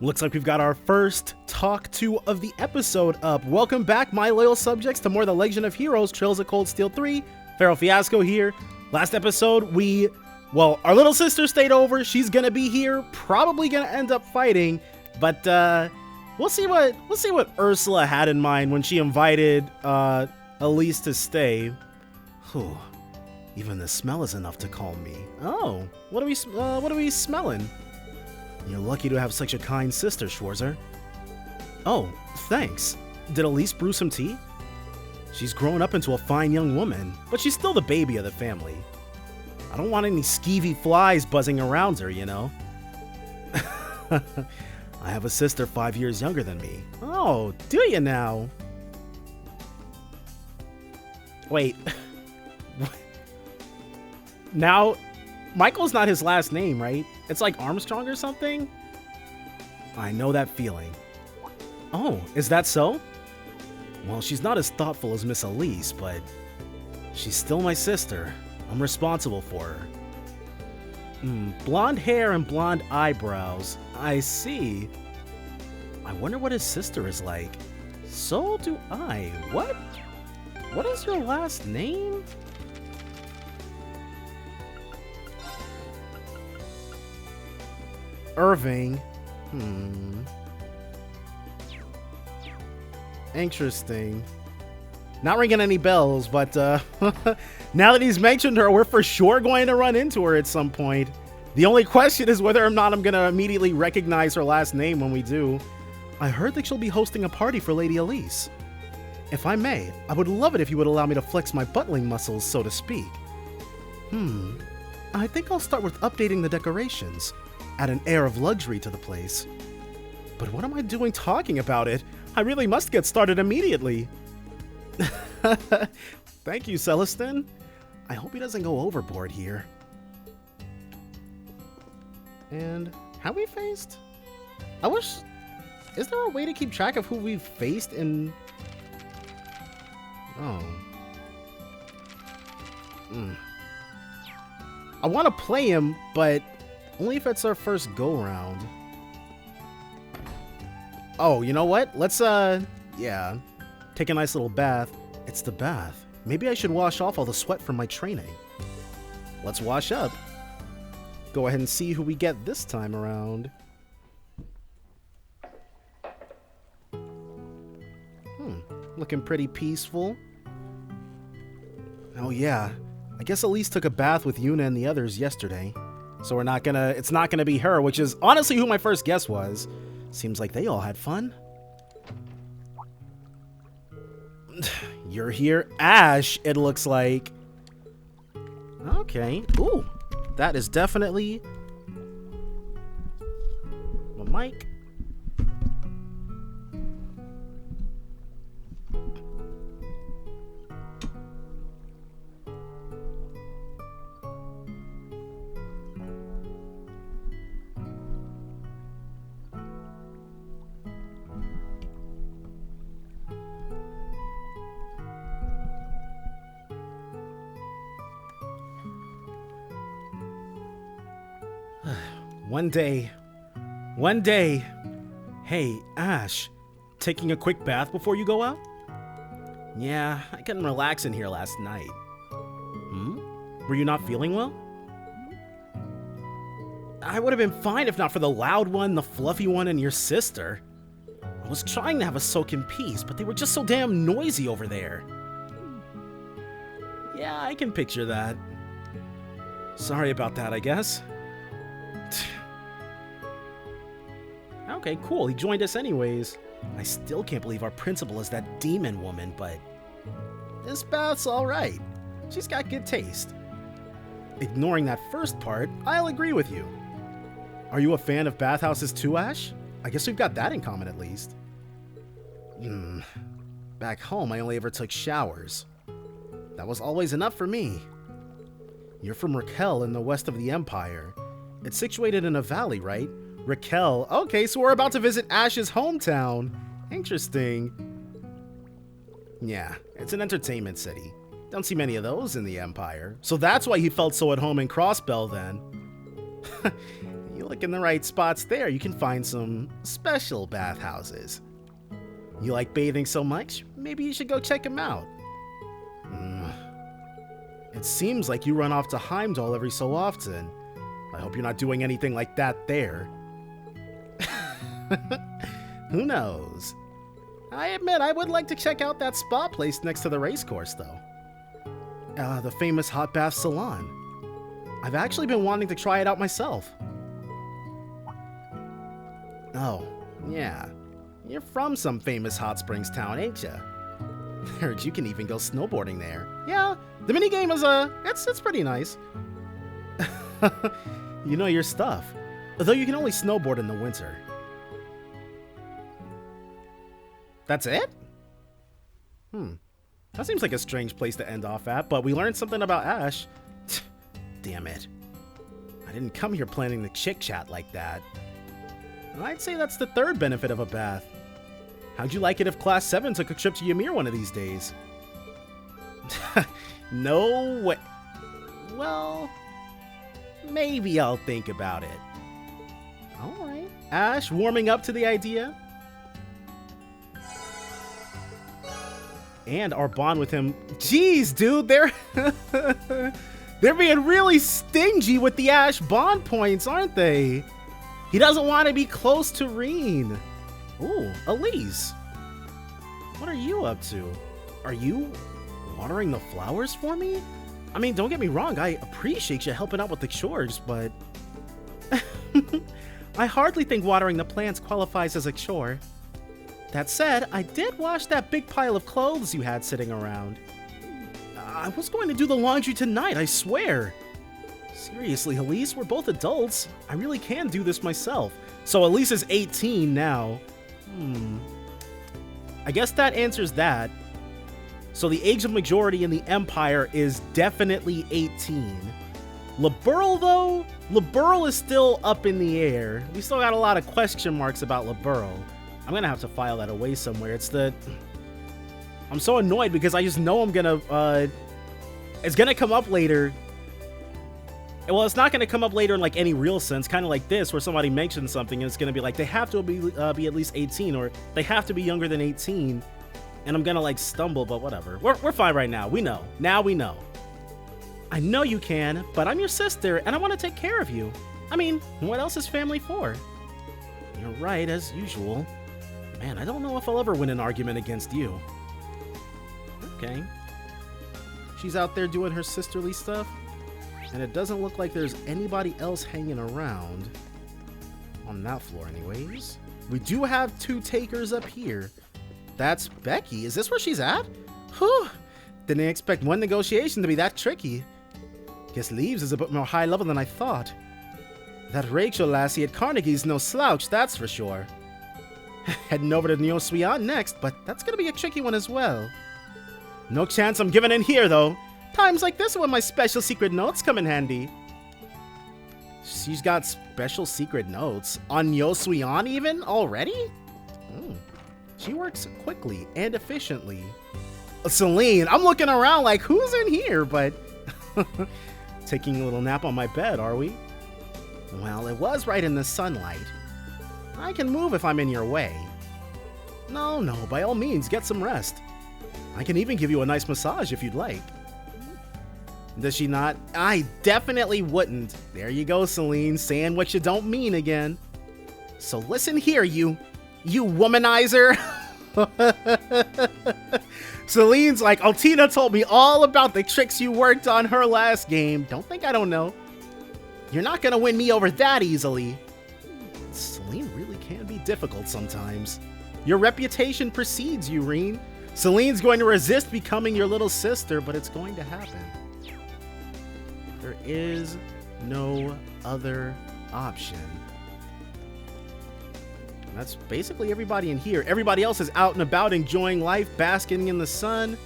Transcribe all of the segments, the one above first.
Looks like we've got our first talk to of the episode up. Welcome back, my loyal subjects, to more The Legend of Heroes, Trails of Cold Steel 3. Feral Fiasco here. Last episode, our little sister stayed over. She's gonna be here, probably gonna end up fighting, but we'll see what Ursula had in mind when she invited Elise to stay. Whew. Even the smell is enough to calm me. Oh, what are we smelling? You're lucky to have such a kind sister, Schwarzer. Oh, thanks. Did Elise brew some tea? She's grown up into a fine young woman, but she's still the baby of the family. I don't want any skeevy flies buzzing around her, you know? I have a sister 5 years younger than me. Oh, do you now? Wait. Now, Michael's not his last name, right? It's like Armstrong or something? I know that feeling. Oh, is that so? Well, she's not as thoughtful as Miss Elise, but she's still my sister. I'm responsible for her. Blonde hair and blonde eyebrows. I see. I wonder what his sister is like. So do I. What? What is your last name? Irving. Interesting. Not ringing any bells, but now that he's mentioned her, we're for sure going to run into her at some point. The only question is whether or not I'm going to immediately recognize her last name when we do. I heard that she'll be hosting a party for Lady Elise. If I may, I would love it if you would allow me to flex my butling muscles, so to speak. I think I'll start with updating the decorations. Add an air of luxury to the place. But what am I doing talking about it? I really must get started immediately. Thank you, Celestin. I hope he doesn't go overboard here. And have we faced? Is there a way to keep track of who we've faced in... Oh. I want to play him, but only if it's our first go-round. Oh, you know what? Let's, yeah. Take a nice little bath. It's the bath. Maybe I should wash off all the sweat from my training. Let's wash up. Go ahead and see who we get this time around. Looking pretty peaceful. Oh yeah. I guess Elise took a bath with Yuna and the others yesterday. So it's not gonna be her, which is honestly who my first guess was. Seems like they all had fun. You're here, Ash, it looks like. Okay. Ooh, that is definitely my mic. One day. Hey, Ash, taking a quick bath before you go out? Yeah, I couldn't relax in here last night. Were you not feeling well? I would have been fine if not for the loud one, the fluffy one, and your sister. I was trying to have a soak in peace, but they were just so damn noisy over there. Yeah, I can picture that. Sorry about that, I guess. Okay, cool. He joined us anyways. I still can't believe our principal is that demon woman, but this bath's alright. She's got good taste. Ignoring that first part, I'll agree with you. Are you a fan of bathhouses too, Ash? I guess we've got that in common at least. Back home, I only ever took showers. That was always enough for me. You're from Raquel in the west of the Empire. It's situated in a valley, right? Raquel. Okay, so we're about to visit Ash's hometown. Interesting. Yeah, it's an entertainment city. Don't see many of those in the Empire. So that's why he felt so at home in Crossbell then. He you look in the right spots there, you can find some special bathhouses. You like bathing so much, maybe you should go check them out. It seems like you run off to Heimdall every so often. I hope you're not doing anything like that there. Who knows? I admit I would like to check out that spa place next to the racecourse, though. The famous hot bath salon. I've actually been wanting to try it out myself. Oh, yeah. You're from some famous hot springs town, ain't ya? Heard you can even go snowboarding there. Yeah, the minigame is, it's pretty nice. You know your stuff. Though you can only snowboard in the winter. That's it? That seems like a strange place to end off at, but we learned something about Ash. Damn it. I didn't come here planning to chit-chat like that. I'd say that's the third benefit of a bath. How'd you like it if Class 7 took a trip to Ymir one of these days? No way. Well, maybe I'll think about it. Alright. Ash, warming up to the idea? And our bond with him. Jeez, dude, they're being really stingy with the Ash bond points, aren't they? He doesn't want to be close to Reen. Ooh, Elise. What are you up to? Are you watering the flowers for me? I mean, don't get me wrong, I appreciate you helping out with the chores, but I hardly think watering the plants qualifies as a chore. That said, I did wash that big pile of clothes you had sitting around. I was going to do the laundry tonight, I swear. Seriously, Elise, we're both adults. I really can do this myself. So Elise is 18 now. I guess that answers that. So the age of majority in the Empire is definitely 18. Liberl, though? Liberl is still up in the air. We still got a lot of question marks about Liberl. I'm gonna have to file that away somewhere. I'm so annoyed because I just know it's gonna come up later. Well, it's not gonna come up later in like any real sense, kind of like this, where somebody mentions something and it's gonna be like they have to be at least 18, or they have to be younger than 18, and I'm gonna like stumble, but whatever. We're fine right now. We know. Now we know. I know you can, but I'm your sister, and I want to take care of you. I mean, what else is family for? You're right, as usual. Man, I don't know if I'll ever win an argument against you. Okay. She's out there doing her sisterly stuff, and it doesn't look like there's anybody else hanging around. On that floor, anyways. We do have two takers up here. That's Becky. Is this where she's at? Whew. Didn't expect one negotiation to be that tricky. Guess Leaves is a bit more high level than I thought. That Rachel lassie at Carnegie's no slouch, that's for sure. Heading over to Neo Suion next, but that's gonna be a tricky one as well. No chance I'm giving in here, though. Times like this are when my special secret notes come in handy. She's got special secret notes? On Neo Suion even? Already? She works quickly and efficiently. Celine, I'm looking around like, who's in here? But taking a little nap on my bed, are we? Well, it was right in the sunlight. I can move if I'm in your way. No, by all means, get some rest. I can even give you a nice massage if you'd like. Does she not? I definitely wouldn't. There you go, Celine, saying what you don't mean again. So listen here, you womanizer. Celine's like, Altina told me all about the tricks you worked on her last game. Don't think I don't know. You're not gonna win me over that easily. Celine really can be difficult sometimes. Your reputation precedes you, Reen. Celine's going to resist becoming your little sister, but it's going to happen. There is no other option. And that's basically everybody in here. Everybody else is out and about enjoying life, basking in the sun.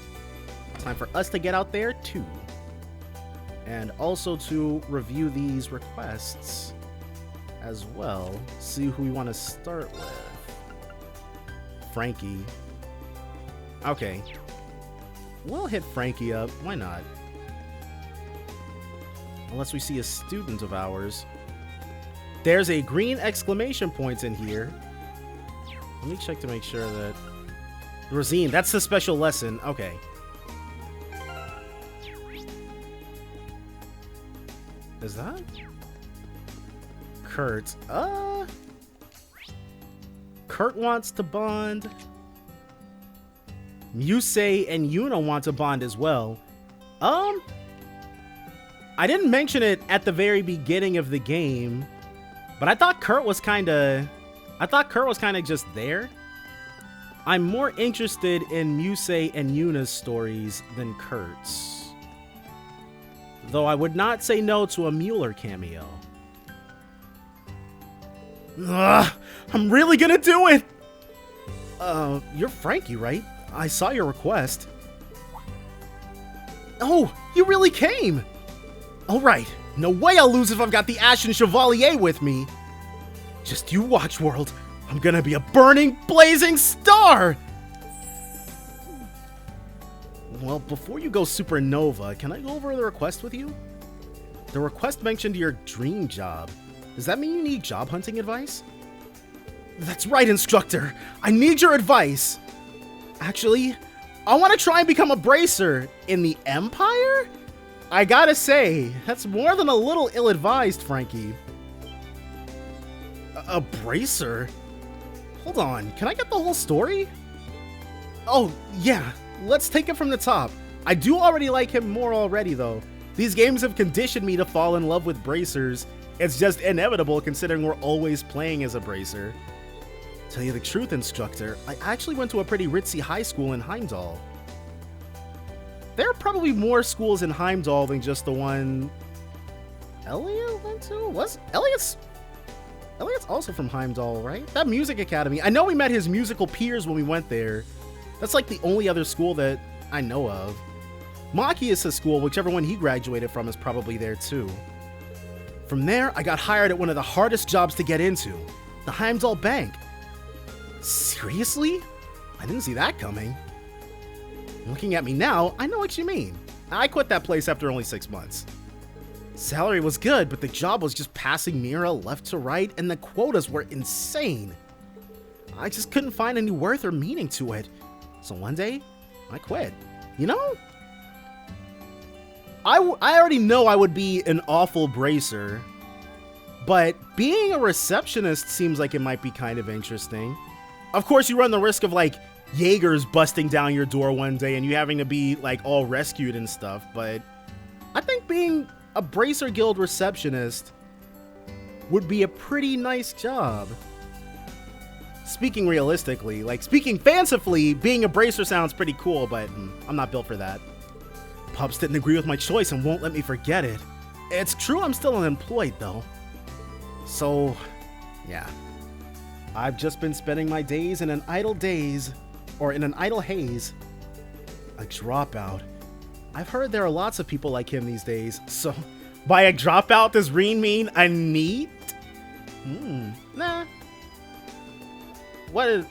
Time for us to get out there too. And also to review these requests as well. See who we want to start with. Frankie. Okay. We'll hit Frankie up. Why not? Unless we see a student of ours. there's a green exclamation point in here. Let me check to make sure that... Rosine, that's the special lesson. Okay. Is that? Kurt. Kurt wants to bond. Musei and Yuna want to bond as well. I didn't mention it at the very beginning of the game, but I thought Kurt was kind of just there. I'm more interested in Musei and Yuna's stories than Kurt's. Though I would not say no to a Mueller cameo. Ugh, I'm really gonna do it! You're Frankie, right? I saw your request. Oh, you really came! Alright, no way I'll lose if I've got the Ashen Chevalier with me. Just you watch, world. I'm gonna be a burning, blazing star! Well, before you go supernova, can I go over the request with you? The request mentioned your dream job. Does that mean you need job hunting advice? That's right, instructor. I need your advice. Actually, I want to try and become a bracer in the Empire? I gotta say, that's more than a little ill-advised, Frankie. A bracer? Hold on, can I get the whole story? Oh, yeah, let's take it from the top. I do already like him more already, though. These games have conditioned me to fall in love with bracers. It's just inevitable considering we're always playing as a bracer. Tell you the truth, instructor, I actually went to a pretty ritzy high school in Heimdall. There are probably more schools in Heimdall than just the one Elliot went to? Elliot's also from Heimdall, right? That music academy. I know we met his musical peers when we went there. That's like the only other school that I know of. Machias' school, whichever one he graduated from, is probably there too. From there, I got hired at one of the hardest jobs to get into, the Heimdall Bank. Seriously? I didn't see that coming. Looking at me now, I know what you mean. I quit that place after only 6 months. Salary was good, but the job was just passing Mira left to right, and the quotas were insane. I just couldn't find any worth or meaning to it. So one day, I quit. You know? I already know I would be an awful bracer, but being a receptionist seems like it might be kind of interesting. Of course, you run the risk of, like, Jaegers busting down your door one day and you having to be, like, all rescued and stuff, but I think being a Bracer Guild receptionist would be a pretty nice job. Speaking realistically, like, speaking fancifully, being a bracer sounds pretty cool, but I'm not built for that. Pups didn't agree with my choice and won't let me forget it. It's true I'm still unemployed, though. So, yeah. I've just been spending my days in an idle haze. A dropout. I've heard there are lots of people like him these days, so by a dropout does Reen mean a NEET? Nah. What is...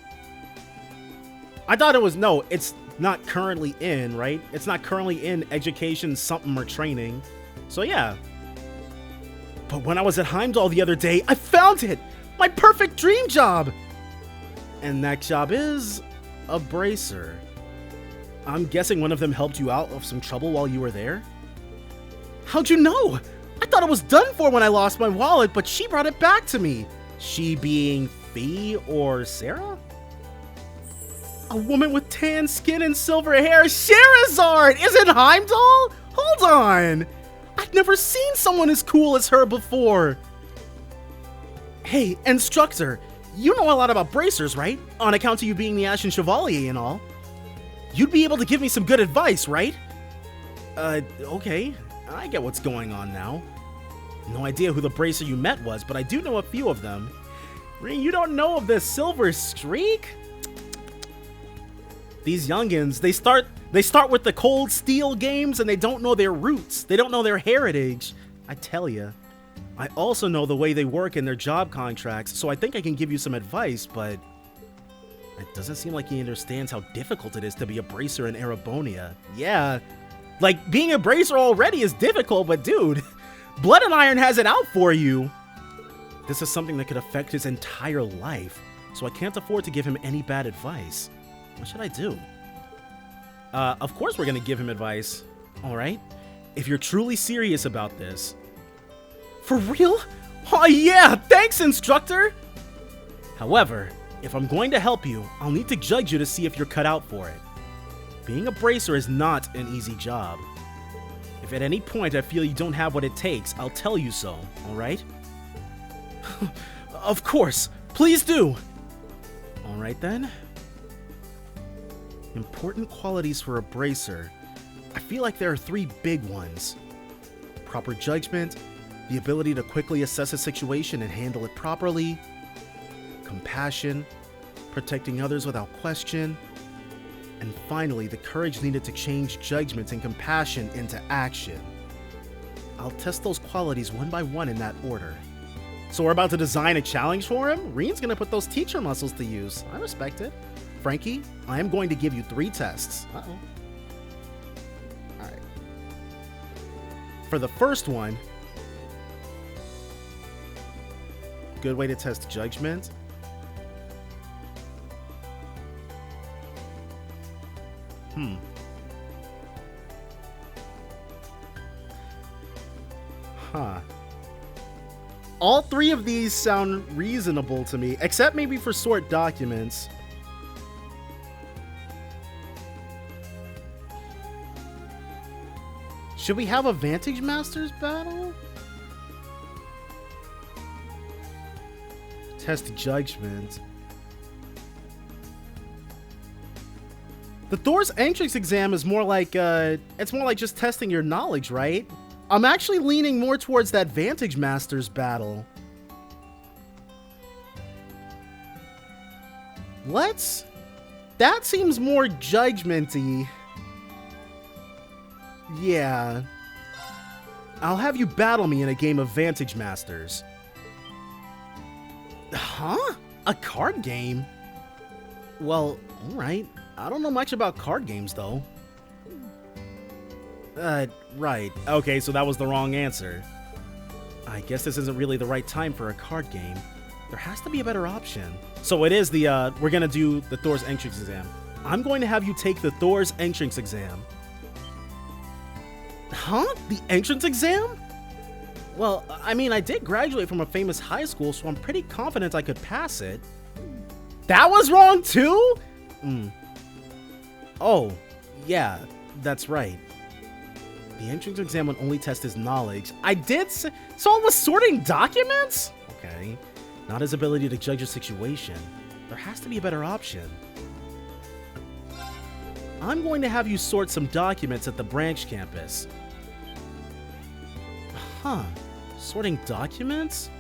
I thought it was... No, it's not currently in, right? It's not currently in education something or training. So yeah. But when I was at Heimdall the other day, I found it! My perfect dream job! And that job is a bracer. I'm guessing one of them helped you out of some trouble while you were there? How'd you know? I thought it was done for when I lost my wallet, but she brought it back to me. She being Fee or Sarah? A woman with tan skin and silver hair, Sherazard! Is it Heimdall? Hold on! I've never seen someone as cool as her before. Hey, instructor, you know a lot about bracers, right? On account of you being the Ashen Chevalier and all. You'd be able to give me some good advice, right? Okay. I get what's going on now. No idea who the bracer you met was, but I do know a few of them. Reen, you don't know of the Silver Streak? These youngins, they start with the Cold Steel games and they don't know their roots. They don't know their heritage. I tell ya. I also know the way they work in their job contracts, so I think I can give you some advice, but it doesn't seem like he understands how difficult it is to be a bracer in Erebonia. Yeah, like, being a bracer already is difficult, but dude, Blood and Iron has it out for you. This is something that could affect his entire life, so I can't afford to give him any bad advice. What should I do? Of course we're gonna give him advice. Alright? If you're truly serious about this. For real? Oh yeah! Thanks, instructor! However, if I'm going to help you, I'll need to judge you to see if you're cut out for it. Being a bracer is not an easy job. If at any point I feel you don't have what it takes, I'll tell you so, alright? Of course! Please do! Alright then. Important qualities for a bracer. I feel like there are 3 big ones. Proper judgment, the ability to quickly assess a situation and handle it properly, compassion, protecting others without question, and finally, the courage needed to change judgment and compassion into action. I'll test those qualities one by one in that order. So we're about to design a challenge for him? Reen's gonna put those teacher muscles to use. I respect it. Frankie, I am going to give you 3 tests. Uh-oh. Alright. For the first one, good way to test judgment. Huh. All 3 of these sound reasonable to me, except maybe for sort documents. Should we have a Vantage Masters battle? Test judgment. The Thor's entrance exam is more like, it's more like just testing your knowledge, right? I'm actually leaning more towards that Vantage Masters battle. That seems more judgmenty. Yeah. I'll have you battle me in a game of Vantage Masters. Huh? A card game? Well, alright. I don't know much about card games, though. Right. Okay, so that was the wrong answer. I guess this isn't really the right time for a card game. There has to be a better option. So it is the, we're gonna do the Thor's entrance exam. I'm going to have you take the Thor's entrance exam. Huh? The entrance exam? Well, I mean, I did graduate from a famous high school, so I'm pretty confident I could pass it. That was wrong too? Oh, yeah, that's right. The entrance exam would only test his knowledge. I did so it was sorting documents? Okay. Not his ability to judge a situation. There has to be a better option. I'm going to have you sort some documents at the branch campus. Huh. Sorting documents?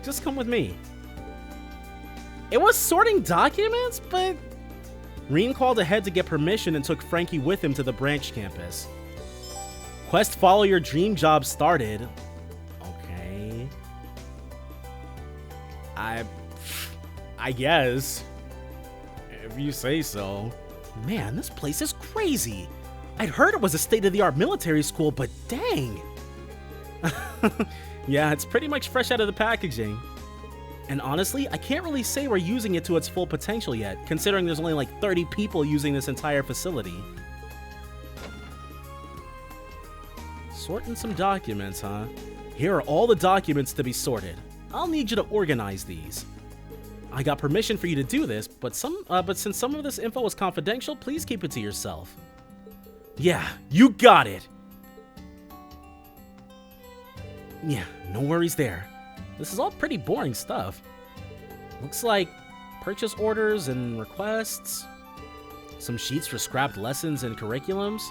Just come with me. It was sorting documents, but... Reen called ahead to get permission and took Frankie with him to the branch campus. Quest Follow Your Dream Job started. Okay. I guess. If you say so. Man, this place is crazy. I'd heard it was a state-of-the-art military school, but dang. Yeah, it's pretty much fresh out of the packaging. And honestly, I can't really say we're using it to its full potential yet, considering there's only like 30 people using this entire facility. Sorting some documents, huh? Here are all the documents to be sorted. I'll need you to organize these. I got permission for you to do this, but since some of this info is confidential, please keep it to yourself. Yeah, you got it! Yeah, no worries there. This is all pretty boring stuff. Looks like purchase orders and requests. Some sheets for scrapped lessons and curriculums.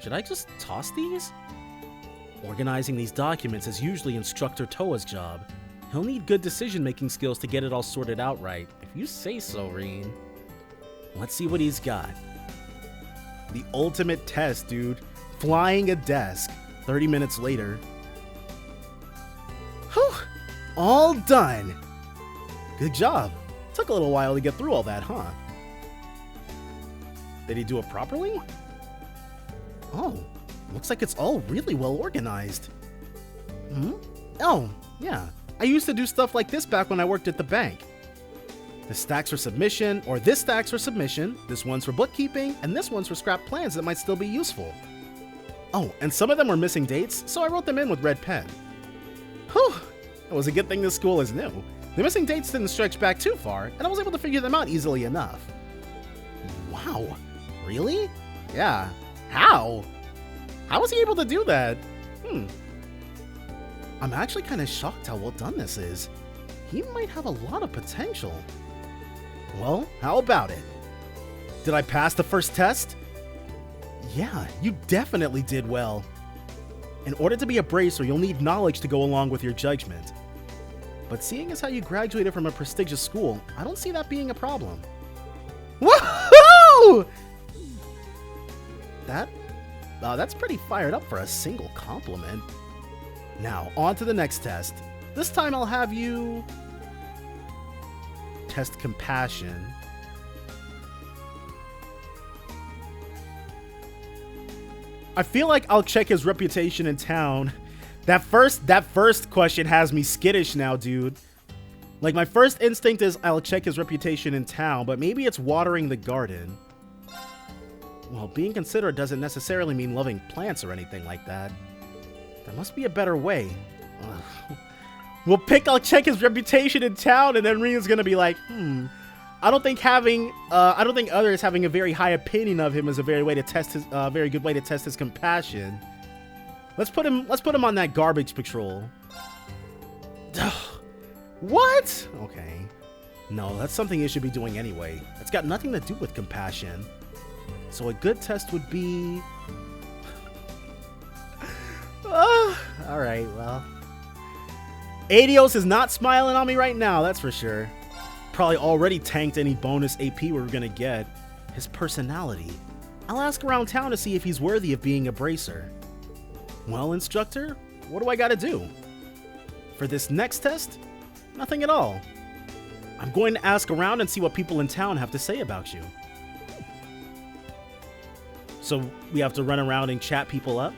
Should I just toss these? Organizing these documents is usually Instructor Toa's job. He'll need good decision-making skills to get it all sorted out right. If you say so, Reen. Let's see what he's got. The ultimate test, dude. Flying a desk. 30 minutes later. Whew! All done! Good job. Took a little while to get through all that, huh? Did he do it properly? Oh, looks like it's all really well organized. Oh, yeah. I used to do stuff like this back when I worked at the bank. This stacks for submission, or this stacks for submission, this one's for bookkeeping, and this one's for scrap plans that might still be useful. Oh, and some of them were missing dates, so I wrote them in with red pen. Whew, it was a good thing this school is new. The missing dates didn't stretch back too far, and I was able to figure them out easily enough. Wow, really? Yeah, how? How was he able to do that? I'm actually kind of shocked how well done this is. He might have a lot of potential. Well, how about it? Did I pass the first test? Yeah, you definitely did well. In order to be a bracer, you'll need knowledge to go along with your judgment. But seeing as how you graduated from a prestigious school, I don't see that being a problem. Woohoo! That's pretty fired up for a single compliment. Now, on to the next test. This time I'll have you test compassion. I feel like I'll check his reputation in town. That first question has me skittish now, dude. Like, my first instinct is I'll check his reputation in town, but maybe it's watering the garden. Well, being considerate doesn't necessarily mean loving plants or anything like that. There must be a better way. Ugh. I'll check his reputation in town, and then Rina's gonna be like, I don't think others having a very high opinion of him is a very good way to test his compassion. Let's put him on that garbage patrol. What? Okay. No, that's something you should be doing anyway. It's got nothing to do with compassion. So a good test would be... Alright, well... Adios is not smiling on me right now, that's for sure. Probably already tanked any bonus AP we were gonna get. His personality. I'll ask around town to see if he's worthy of being a bracer. Well, instructor, what do I gotta do? For this next test? Nothing at all. I'm going to ask around and see what people in town have to say about you. So we have to run around and chat people up?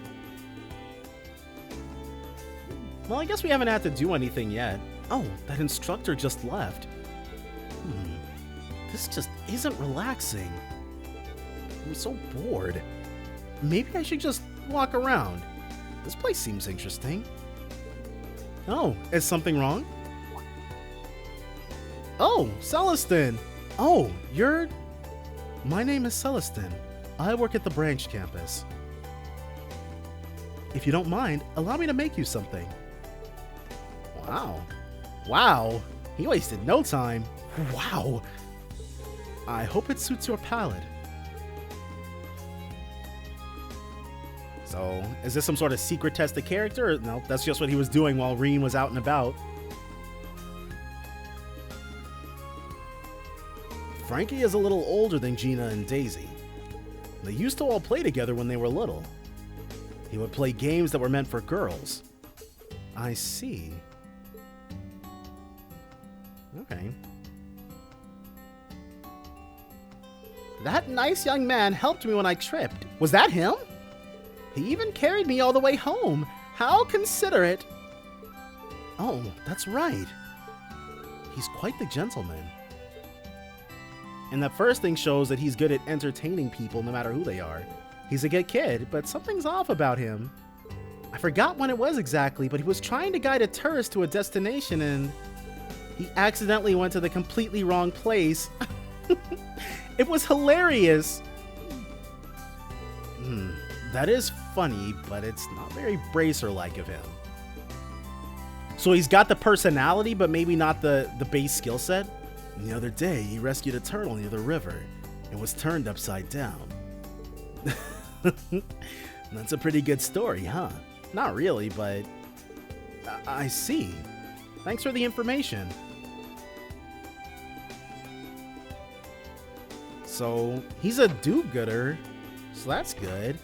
Well, I guess we haven't had to do anything yet. Oh, that instructor just left. This just isn't relaxing. I'm so bored. Maybe I should just walk around. This place seems interesting. Oh, is something wrong? Oh, Celestin! Oh, you're... My name is Celestin. I work at the branch campus. If you don't mind, allow me to make you something. Wow. Wow. He wasted no time. Wow. I hope it suits your palate. So, is this some sort of secret test of character? Or no, that's just what he was doing while Reen was out and about. Frankie is a little older than Gina and Daisy. They used to all play together when they were little. He would play games that were meant for girls. I see. Okay. That nice young man helped me when I tripped. Was that him? He even carried me all the way home. How considerate. Oh, that's right. He's quite the gentleman. And that first thing shows that he's good at entertaining people no matter who they are. He's a good kid, but something's off about him. I forgot when it was exactly, but he was trying to guide a tourist to a destination and he accidentally went to the completely wrong place. It was hilarious. That is funny, but it's not very bracer-like of him. So he's got the personality, but maybe not the base skill set. And the other day, he rescued a turtle near the river. It was turned upside down. That's a pretty good story, huh? Not really, but I see. Thanks for the information. So, he's a do-gooder, so that's good.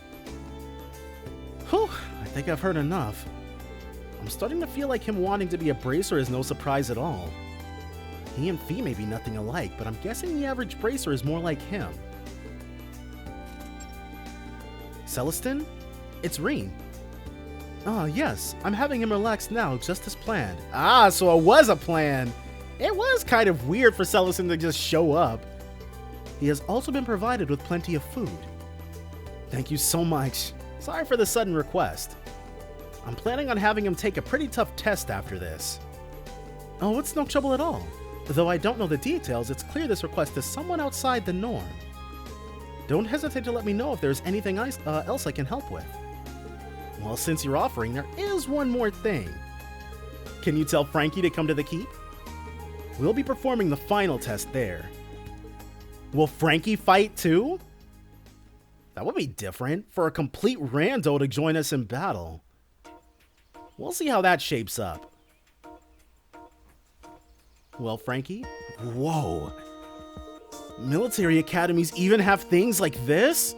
Whew, I think I've heard enough. I'm starting to feel like him wanting to be a bracer is no surprise at all. He and Fee may be nothing alike, but I'm guessing the average bracer is more like him. Celestin? It's Reen. Ah, yes, I'm having him relax now, just as planned. Ah, so it was a plan. It was kind of weird for Cellison to just show up. He has also been provided with plenty of food. Thank you so much. Sorry for the sudden request. I'm planning on having him take a pretty tough test after this. Oh, it's no trouble at all. Though I don't know the details, it's clear this request is somewhat outside the norm. Don't hesitate to let me know if there's anything else I can help with. Well, since you're offering, there is one more thing. Can you tell Frankie to come to the keep? We'll be performing the final test there. Will Frankie fight too? That would be different for a complete rando to join us in battle. We'll see how that shapes up. Well, Frankie? Whoa. Military academies even have things like this?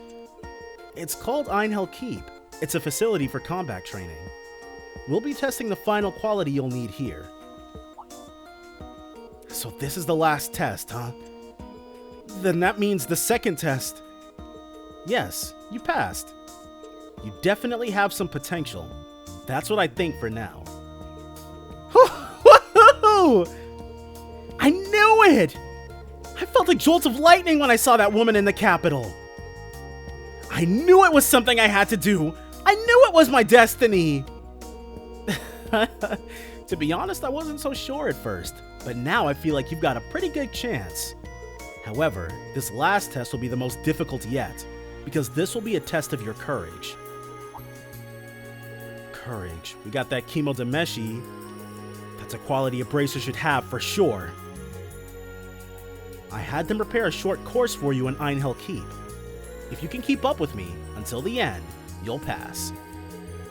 It's called Einhell Keep. It's a facility for combat training. We'll be testing the final quality you'll need here. So this is the last test, huh? Then that means the second test. Yes, you passed. You definitely have some potential. That's what I think for now. I knew it! I felt a jolt of lightning when I saw that woman in the Capitol. I knew it was something I had to do. I knew it was my destiny. To be honest, I wasn't so sure at first, but now I feel like you've got a pretty good chance. However, this last test will be the most difficult yet, because this will be a test of your courage. Courage. We got that Kimo Demeshi. That's a quality a bracer should have for sure. I had them prepare a short course for you in Einhell Keep. If you can keep up with me until the end, you'll pass.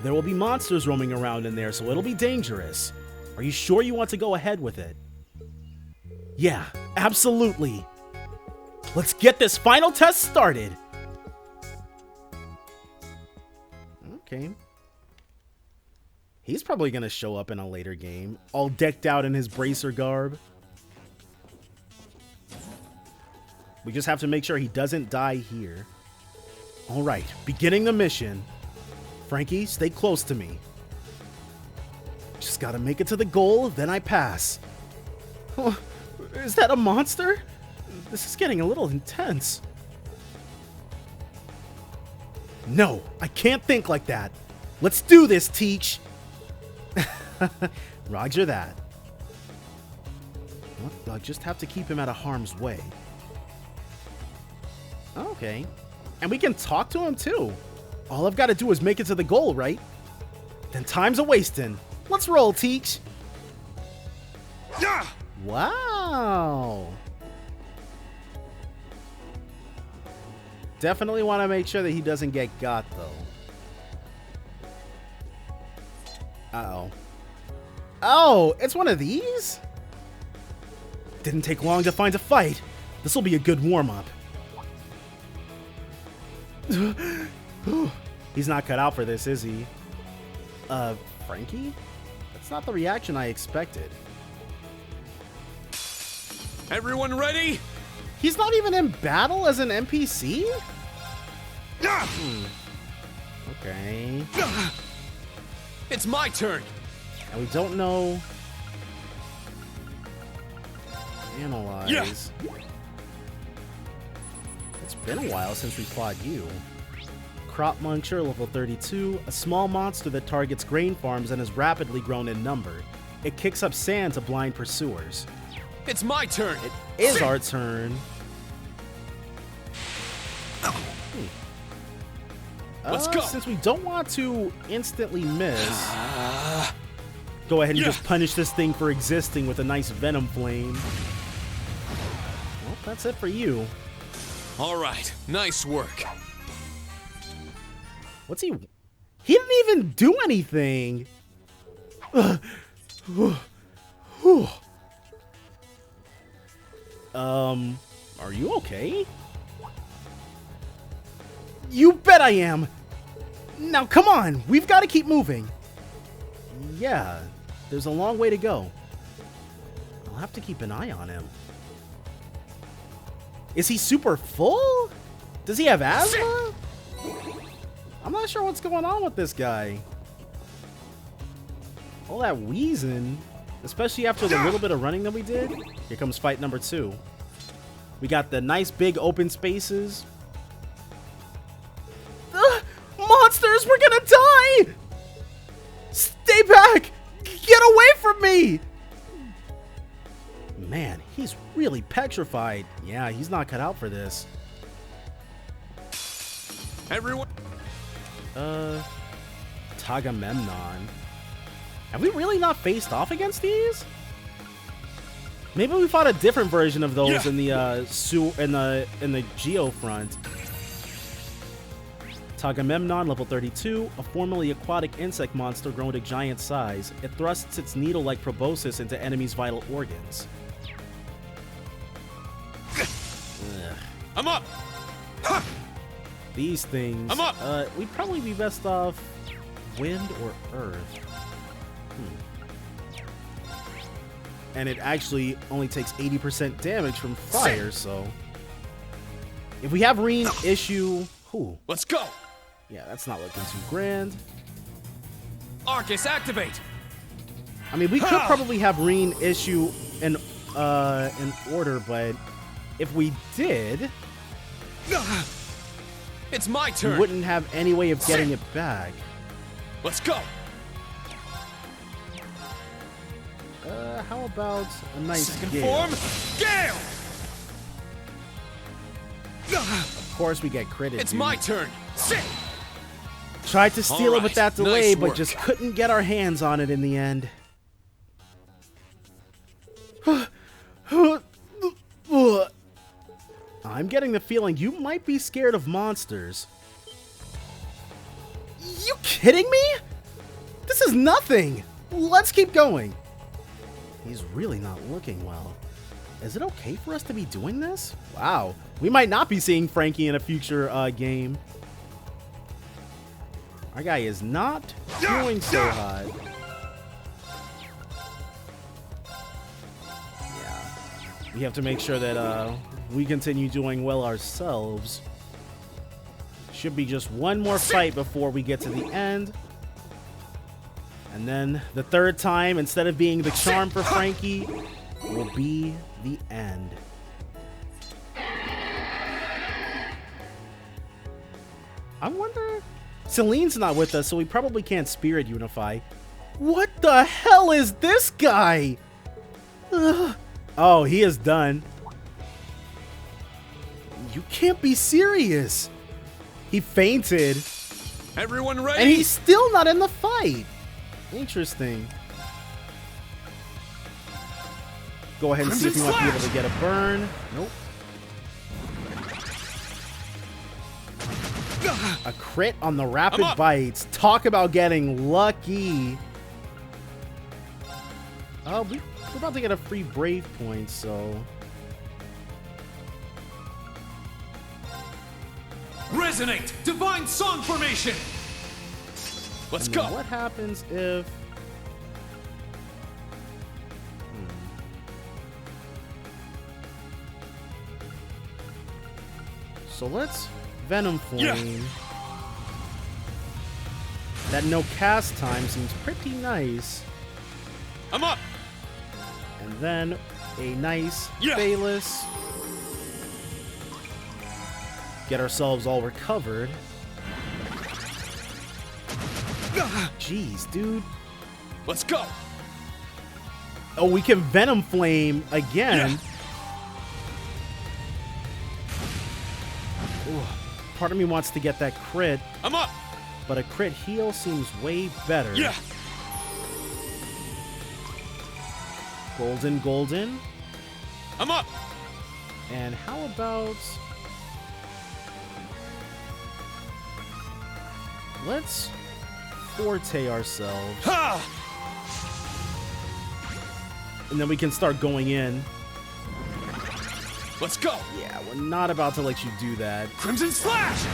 There will be monsters roaming around in there, so it'll be dangerous. Are you sure you want to go ahead with it? Yeah, absolutely. Let's get this final test started. Okay. He's probably going to show up in a later game, all decked out in his bracer garb. We just have to make sure he doesn't die here. All right, beginning the mission. Frankie, stay close to me. Just gotta make it to the goal, then I pass. Oh, is that a monster? This is getting a little intense. No, I can't think like that. Let's do this, Teach. Roger that. Well, I just have to keep him out of harm's way. Okay. And we can talk to him too. All I've got to do is make it to the goal, right? Then time's a-wasting. Let's roll, Teach. Yeah. Wow. Definitely want to make sure that he doesn't get got, though. Uh-oh. Oh, it's one of these? Didn't take long to find a fight. This will be a good warm-up. He's not cut out for this, is he? Frankie? That's not the reaction I expected. Everyone ready? He's not even in battle as an NPC? Okay. It's my turn. And we don't know. Analyze. Yeah. It's been a while since we fought you. Crop Muncher, level 32, a small monster that targets grain farms and has rapidly grown in number. It kicks up sand to blind pursuers. It's my turn. It is our turn. Let's go. Since we don't want to instantly miss, go ahead and just punish this thing for existing with a nice venom flame. Well, that's it for you. All right, nice work. What's he? He didn't even do anything. Are you okay? You bet I am. Now come on, we've got to keep moving. Yeah, there's a long way to go. I'll have to keep an eye on him. Is he super full? Does he have asthma? I'm not sure what's going on with this guy. All that wheezing, especially after the little bit of running that we did. Here comes fight number 2. We got the nice big open spaces. Monsters, we're gonna die! Stay back! Get away from me! Man, he's really petrified. Yeah, he's not cut out for this. Everyone. Tagamemnon. Have we really not faced off against these? Maybe we fought a different version of those in the in the Geo front. Tagamemnon, level 32, a formerly aquatic insect monster grown to giant size. It thrusts its needle-like proboscis into enemies' vital organs. I'm up. These things. I'm up. We'd probably be best off wind or earth. And it actually only takes 80% damage from fire, so if we have Reen issue, Let's go. Yeah, that's not looking too grand. Arcus, activate. I mean, we could probably have Reen issue in order, but if we did, It's my we turn. wouldn't have any way of getting it back. Let's go. How about a nice Second gale? form, Gale. Of course, we get credit. It's dude. my turn. Sit. Tried to steal it with that Alright, delay, nice but work. just couldn't get our hands on it in the end. I'm getting the feeling you might be scared of monsters. You kidding me? This is nothing. Let's keep going. He's really not looking well. Is it okay for us to be doing this? Wow. We might not be seeing Frankie in a future game. Our guy is not doing so hot. Yeah. We have to make sure that we continue doing well ourselves. Should be just one more fight before we get to the end. And then the third time, instead of being the charm for Frankie, will be the end. I wonder... Celine's not with us, so we probably can't Spirit Unify. What the hell is this guy? Ugh. Oh, he is done. You can't be serious. He fainted. Everyone ready? And he's still not in the fight. Interesting. Go ahead and see if he might be able to get a burn. Nope. A crit on the rapid bites. Talk about getting lucky. Oh, we're about to get a free Brave point, so... Resonate! Divine Song Formation! Let's And go! then what happens if... So let's Venom Flame. Yeah. That no cast time seems pretty nice. I'm up! And then a nice Yeah. Phalus. Get ourselves all recovered. Jeez, dude. Let's go! Oh, we can Venom Flame again. Yeah. Ooh, part of me wants to get that crit, I'm up! but a crit heal seems way better. Yeah! Golden, golden. I'm up! And how about... Let's Forte ourselves. Ha! And then we can start going in. Let's go! Yeah, we're not about to let you do that. Crimson Slash!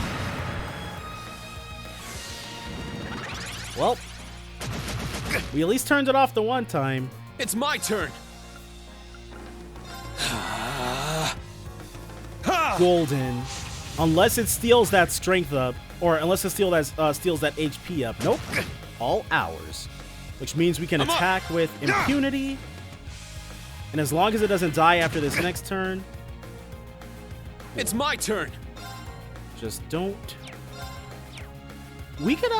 Well, we at least turned it off the one time. It's my turn! Golden. Unless it steals that strength up, or unless it steals that HP up. Nope. All ours. which means we can I'm up. attack with impunity. And as long as it doesn't die after this next turn, It's my turn. just don't. We could,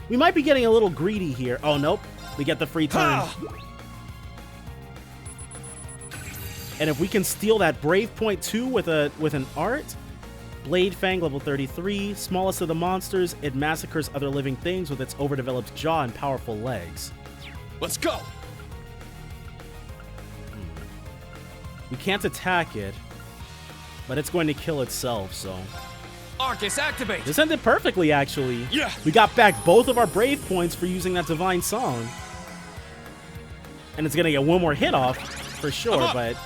we might be getting a little greedy here. Oh, nope. We get the free turn. And if we can steal that Brave Point 2 with an art, Blade Fang level 33, smallest of the monsters, it massacres other living things with its overdeveloped jaw and powerful legs. Let's go. We can't attack it, but it's going to kill itself, so. Arcus, activate. This ended perfectly, actually. Yeah. We got back both of our Brave Points for using that Divine Song. And it's going to get one more hit off, for sure, but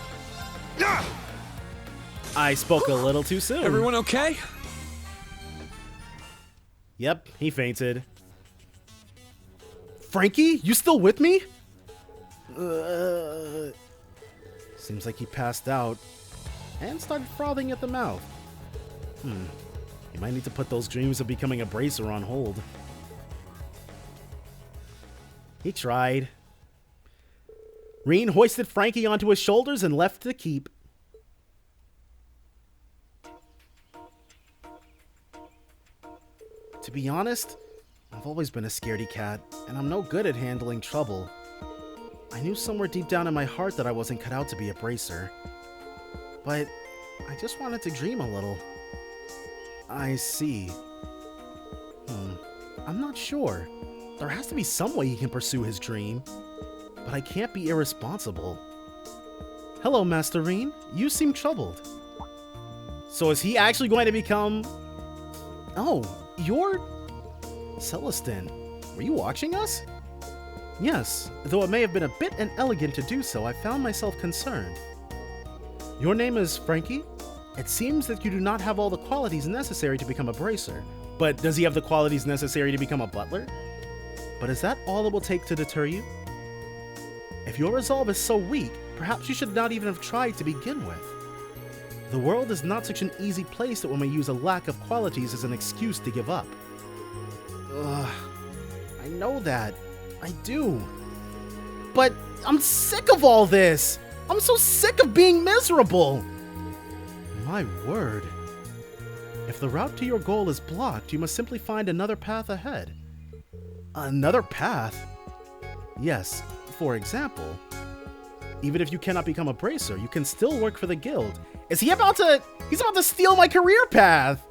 I spoke a little too soon. Everyone okay? Yep, he fainted. Frankie, you still with me? Seems like he passed out and started frothing at the mouth. You might need to put those dreams of becoming a bracer on hold. He tried. Reen hoisted Frankie onto his shoulders and left to keep. To be honest, I've always been a scaredy cat, and I'm no good at handling trouble. I knew somewhere deep down in my heart that I wasn't cut out to be a bracer. But I just wanted to dream a little. I see. I'm not sure. There has to be some way he can pursue his dream. But I can't be irresponsible. Hello, Master Reen. You seem troubled. So is he actually going to become... Oh, you're... Celestin. Were you watching us? Yes, though it may have been a bit inelegant to do so, I found myself concerned. Your name is Frankie? It seems that you do not have all the qualities necessary to become a bracer. But does he have the qualities necessary to become a butler? But is that all it will take to deter you? If your resolve is so weak, perhaps you should not even have tried to begin with. The world is not such an easy place that one may use a lack of qualities as an excuse to give up. Ugh, I know that. I do. But I'm sick of all this. I'm so sick of being miserable. My word. If the route to your goal is blocked, you must simply find another path ahead. Another path? Yes, for example, even if you cannot become a bracer, you can still work for the guild. Is he about to... He's about to steal my career path!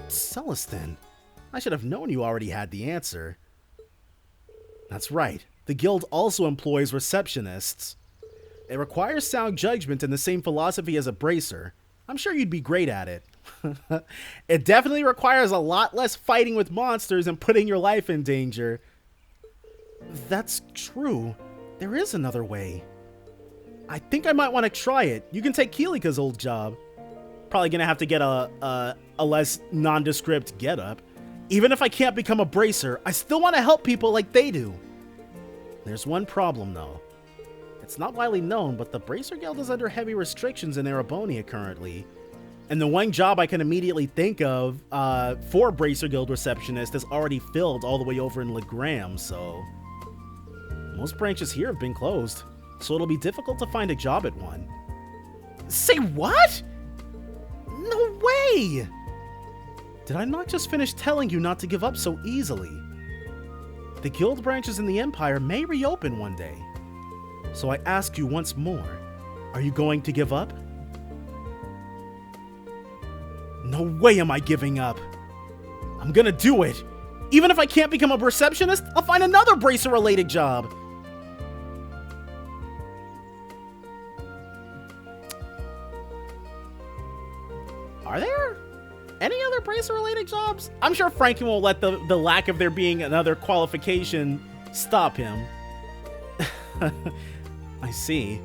Celestin, I should have known you already had the answer. That's right. The guild also employs receptionists. It requires sound judgment and the same philosophy as a bracer. I'm sure you'd be great at it. It definitely requires a lot less fighting with monsters and putting your life in danger. That's true. There is another way. I think I might want to try it. You can take Keelika's old job. Probably gonna have to get a less nondescript getup. Even if I can't become a bracer, I still want to help people like they do. There's one problem though. It's not widely known, but the Bracer Guild is under heavy restrictions in Erebonia currently. And the one job I can immediately think of for Bracer Guild receptionist is already filled all the way over in Legram, so... Most branches here have been closed, so it'll be difficult to find a job at one. Say what? No way! Did I not just finish telling you not to give up so easily? The guild branches in the Empire may reopen one day. So I ask you once more, are you going to give up? No way am I giving up. I'm gonna do it. Even if I can't become a receptionist, I'll find another bracer-related job. Are there any other bracer-related jobs? I'm sure Frankie won't let the lack of there being another qualification stop him. I see.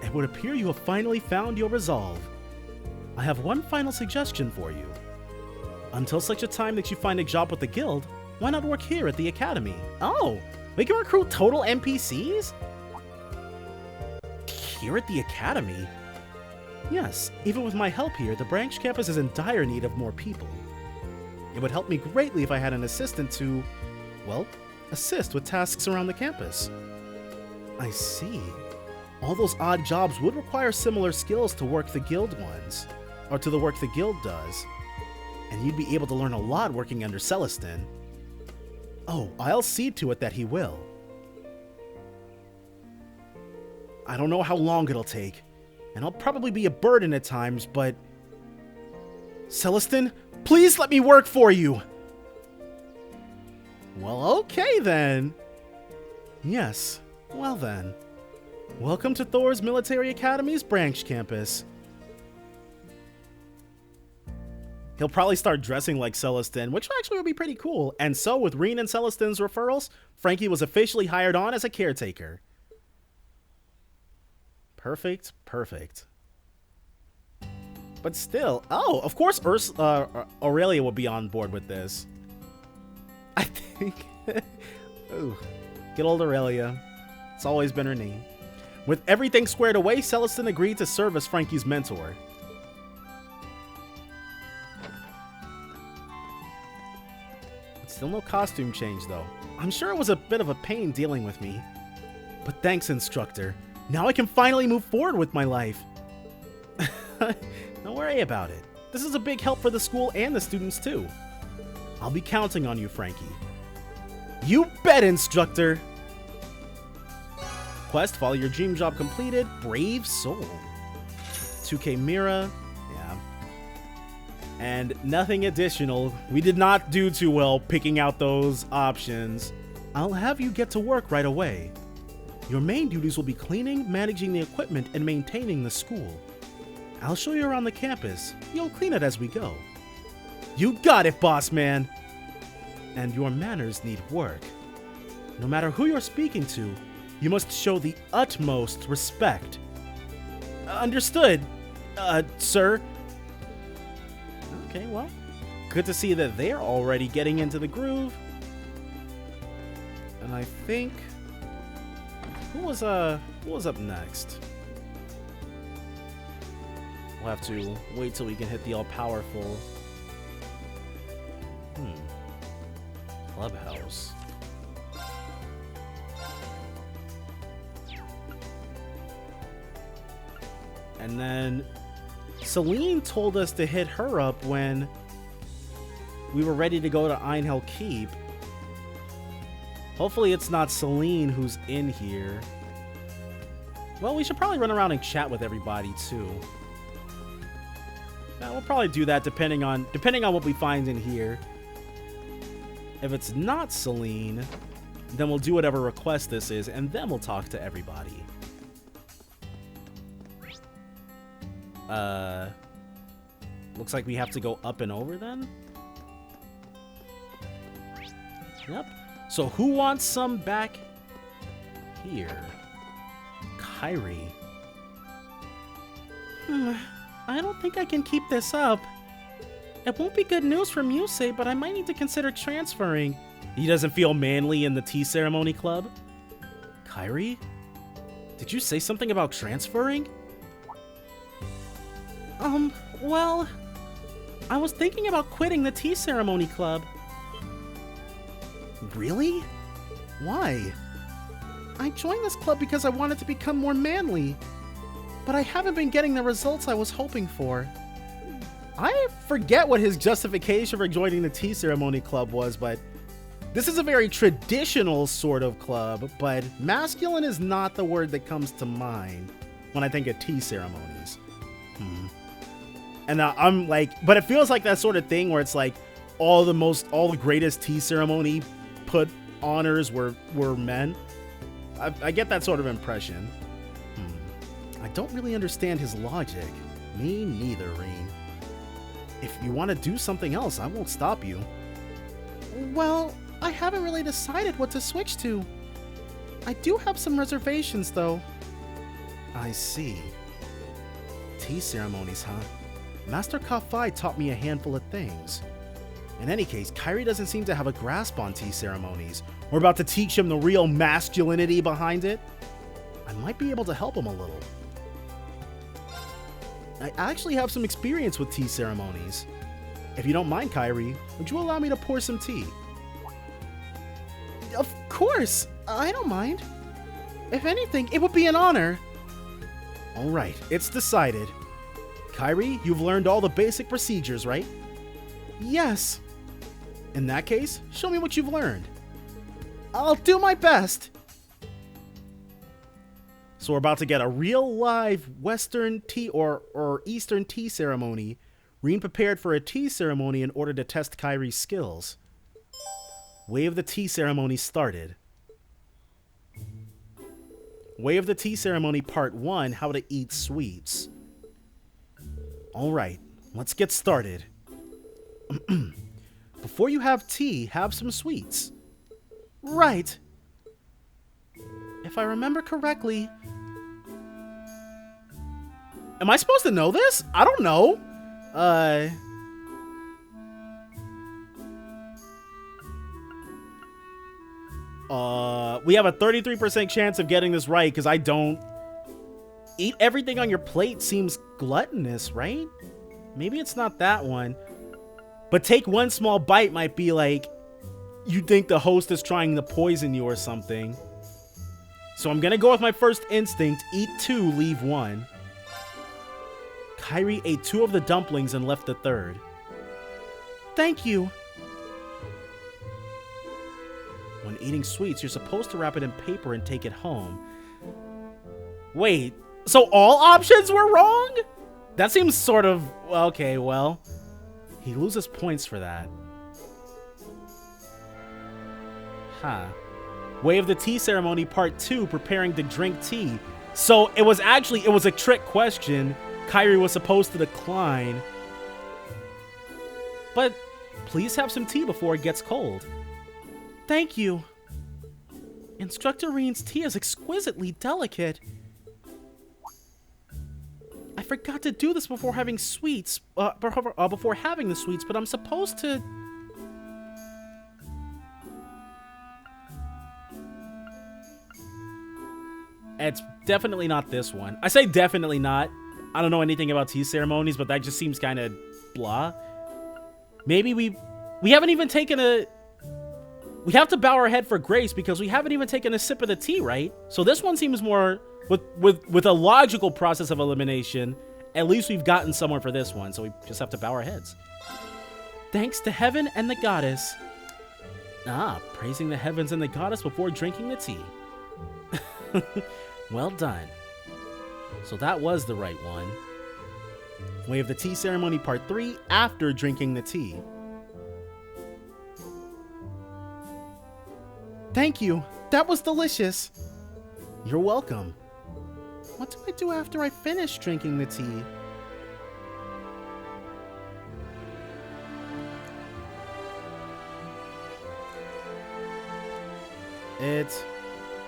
It would appear you have finally found your resolve. I have one final suggestion for you. Until such a time that you find a job with the guild, why not work here at the academy? Oh, we can recruit total NPCs? Here at the academy? Yes, even with my help here, the branch campus is in dire need of more people. It would help me greatly if I had an assistant to, well, assist with tasks around the campus. I see. All those odd jobs would require similar skills to work the guild ones, or to the work the guild does. And you'd be able to learn a lot working under Celestin. Oh, I'll see to it that he will. I don't know how long it'll take, and I'll probably be a burden at times, but... Celestin, please let me work for you! Well, okay then. Yes, well then. Welcome to Thor's Military Academy's branch campus. He'll probably start dressing like Celestin, which actually would be pretty cool. And so, with Reen and Celestin's referrals, Frankie was officially hired on as a caretaker. Perfect, perfect. But still, oh, of course Aurelia will be on board with this. I think. Ooh, good old Aurelia. It's always been her name. With everything squared away, Celestin agreed to serve as Frankie's mentor. Still no costume change, though. I'm sure it was a bit of a pain dealing with me. But thanks, instructor. Now I can finally move forward with my life. Don't worry about it. This is a big help for the school and the students, too. I'll be counting on you, Frankie. You bet, instructor! Quest, follow your dream job completed. Brave soul. 2K Mira. Yeah. And nothing additional. We did not do too well picking out those options. I'll have you get to work right away. Your main duties will be cleaning, managing the equipment, and maintaining the school. I'll show you around the campus. You'll clean it as we go. You got it, boss man! And your manners need work. No matter who you're speaking to, you must show the utmost respect. Understood, sir. Okay, well, good to see that they're already getting into the groove. And I think... Who was up next? We'll have to wait till we can hit the all-powerful... Clubhouse. And then Celine told us to hit her up when we were ready to go to Einhell Keep. Hopefully it's not Celine who's in here. Well, we should probably run around and chat with everybody too. Yeah, we'll probably do that depending on what we find in here. If it's not Celine, then we'll do whatever request this is, and then we'll talk to everybody. Looks like we have to go up and over then? Yep. So who wants some back here? Kyrie. I don't think I can keep this up. It won't be good news from Yusei, but I might need to consider transferring. He doesn't feel manly in the tea ceremony club? Kyrie? Did you say something about transferring? Well, I was thinking about quitting the tea ceremony club. Really? Why? I joined this club because I wanted to become more manly, but I haven't been getting the results I was hoping for. I forget what his justification for joining the tea ceremony club was, but this is a very traditional sort of club, but masculine is not the word that comes to mind when I think of tea ceremonies. And I'm like, but it feels like that sort of thing where it's like all the greatest tea ceremony put honors were men. I get that sort of impression. I don't really understand his logic. Me neither, Reen. If you want to do something else, I won't stop you. Well, I haven't really decided what to switch to. I do have some reservations, though. I see. Tea ceremonies, huh? Master Kafai taught me a handful of things. In any case, Kyrie doesn't seem to have a grasp on tea ceremonies. We're about to teach him the real masculinity behind it. I might be able to help him a little. I actually have some experience with tea ceremonies. If you don't mind, Kyrie, would you allow me to pour some tea? Of course, I don't mind. If anything, it would be an honor. All right, it's decided. Kyrie, you've learned all the basic procedures, right? Yes. In that case, show me what you've learned. I'll do my best. So we're about to get a real live Western tea or Eastern tea ceremony. Reen prepared for a tea ceremony in order to test Kyrie's skills. Way of the tea ceremony started. Way of the tea ceremony part 1, how to eat sweets. Alright, let's get started. Before you have tea, have some sweets. Right. If I remember correctly... Am I supposed to know this? I don't know. We have a 33% chance of getting this right because I don't... Eat everything on your plate seems gluttonous, right? Maybe it's not that one. But take one small bite might be like... You think the host is trying to poison you or something. So I'm gonna go with my first instinct. Eat 2, leave 1. Kyrie ate 2 of the dumplings and left the 3rd. Thank you. When eating sweets, you're supposed to wrap it in paper and take it home. Wait, so all options were wrong? That seems sort of... Okay, well... He loses points for that. Huh. Way of the tea ceremony part 2, preparing to drink tea. So it was a trick question. Kyrie was supposed to decline. But please have some tea before it gets cold. Thank you. Instructor Reen's tea is exquisitely delicate. I forgot to do this before having sweets, before having the sweets, but I'm supposed to... It's definitely not this one. I say definitely not. I don't know anything about tea ceremonies, but that just seems kind of blah. Maybe we haven't even taken a... We have to bow our head for grace because we haven't even taken a sip of the tea, right? So this one seems more with a logical process of elimination. At least we've gotten somewhere for this one, so we just have to bow our heads. Thanks to heaven and the goddess. Ah, praising the heavens and the goddess before drinking the tea. Well done. So that was the right one. Way of the tea ceremony part 3, after drinking the tea. Thank you. That was delicious. You're welcome. What do I do after I finish drinking the tea?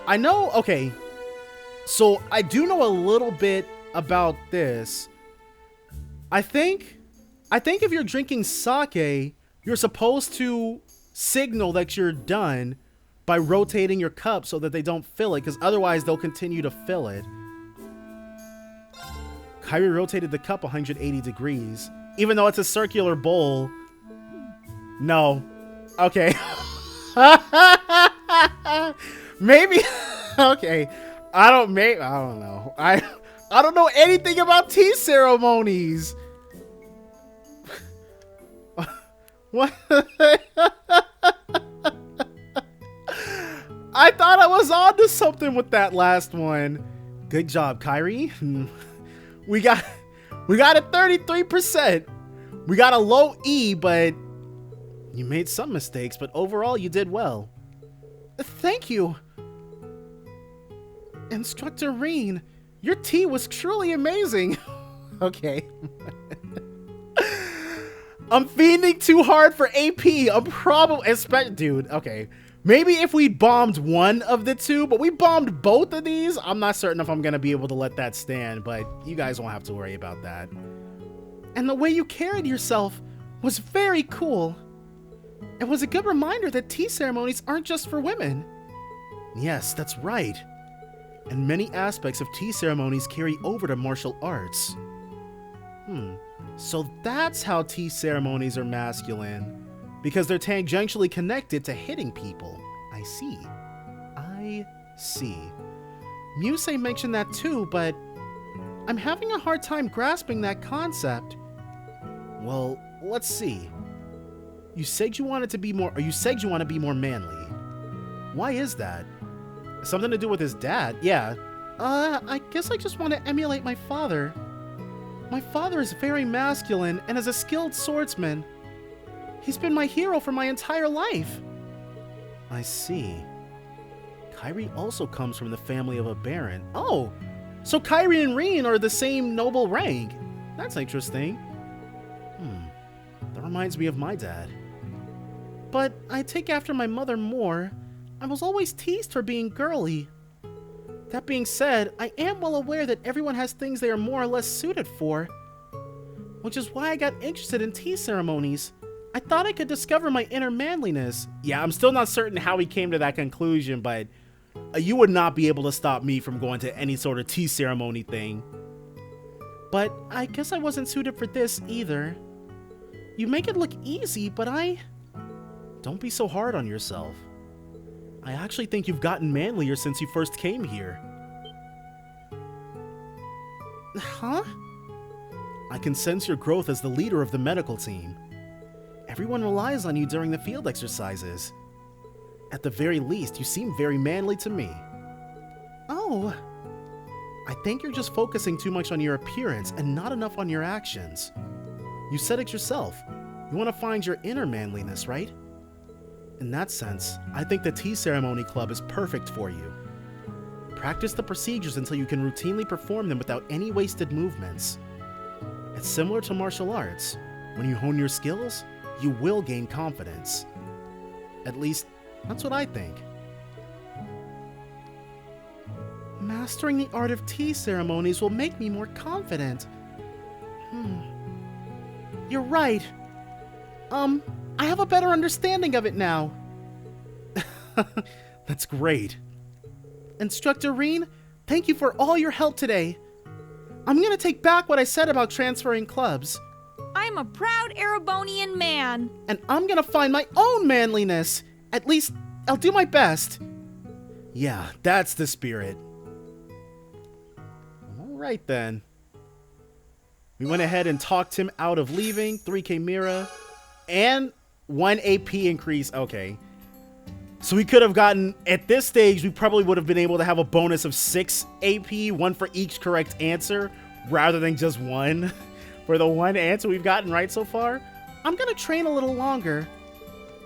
I know, okay. So I do know a little bit about this. I think if you're drinking sake, you're supposed to signal that you're done by rotating your cup so that they don't fill it, because otherwise they'll continue to fill it. Kyrie rotated the cup 180 degrees, even though it's a circular bowl. No. Okay. Maybe. Okay. I don't know. I don't know anything about tea ceremonies. What? I thought I was on to something with that last one. Good job, Kyrie. We got a 33%. We got a low E, but you made some mistakes, but overall you did well. Thank you. Instructor Reen, your tea was truly amazing. Okay. I'm fiending too hard for AP. I'm probably... Dude, okay. Maybe if we bombed one of the two, but we bombed both of these, I'm not certain if I'm going to be able to let that stand, but you guys won't have to worry about that. And the way you carried yourself was very cool. It was a good reminder that tea ceremonies aren't just for women. Yes, that's right. And many aspects of tea ceremonies carry over to martial arts. So that's how tea ceremonies are masculine. Because they're tangentially connected to hitting people. I see. Musei mentioned that too, but I'm having a hard time grasping that concept. Well, let's see. You said you want to be more manly. Why is that? Something to do with his dad? Yeah. I guess I just want to emulate my father. My father is very masculine and is a skilled swordsman. He's been my hero for my entire life. I see. Kairi also comes from the family of a baron. Oh, so Kairi and Rin are the same noble rank. That's interesting. That reminds me of my dad. But I take after my mother more. I was always teased for being girly. That being said, I am well aware that everyone has things they are more or less suited for, which is why I got interested in tea ceremonies. I thought I could discover my inner manliness. Yeah, I'm still not certain how he came to that conclusion, but you would not be able to stop me from going to any sort of tea ceremony thing. But I guess I wasn't suited for this either. You make it look easy, but Don't be so hard on yourself. I actually think you've gotten manlier since you first came here. Huh? I can sense your growth as the leader of the medical team. Everyone relies on you during the field exercises. At the very least, you seem very manly to me. Oh. I think you're just focusing too much on your appearance and not enough on your actions. You said it yourself. You want to find your inner manliness, right? In that sense, I think the tea ceremony club is perfect for you. Practice the procedures until you can routinely perform them without any wasted movements. It's similar to martial arts. When you hone your skills, you will gain confidence. At least, that's what I think. Mastering the art of tea ceremonies will make me more confident. You're right. I have a better understanding of it now. That's great. Instructor Rin, thank you for all your help today. I'm gonna take back what I said about transferring clubs. I'm a proud Erebonian man. And I'm gonna find my own manliness. At least, I'll do my best. Yeah, that's the spirit. Alright then. We went ahead and talked him out of leaving. 3k Mira. And 1 AP increase. Okay. So we could have gotten, at this stage, we probably would have been able to have a bonus of 6 AP, 1 for each correct answer, rather than just 1 for the 1 answer we've gotten right so far. I'm gonna train a little longer.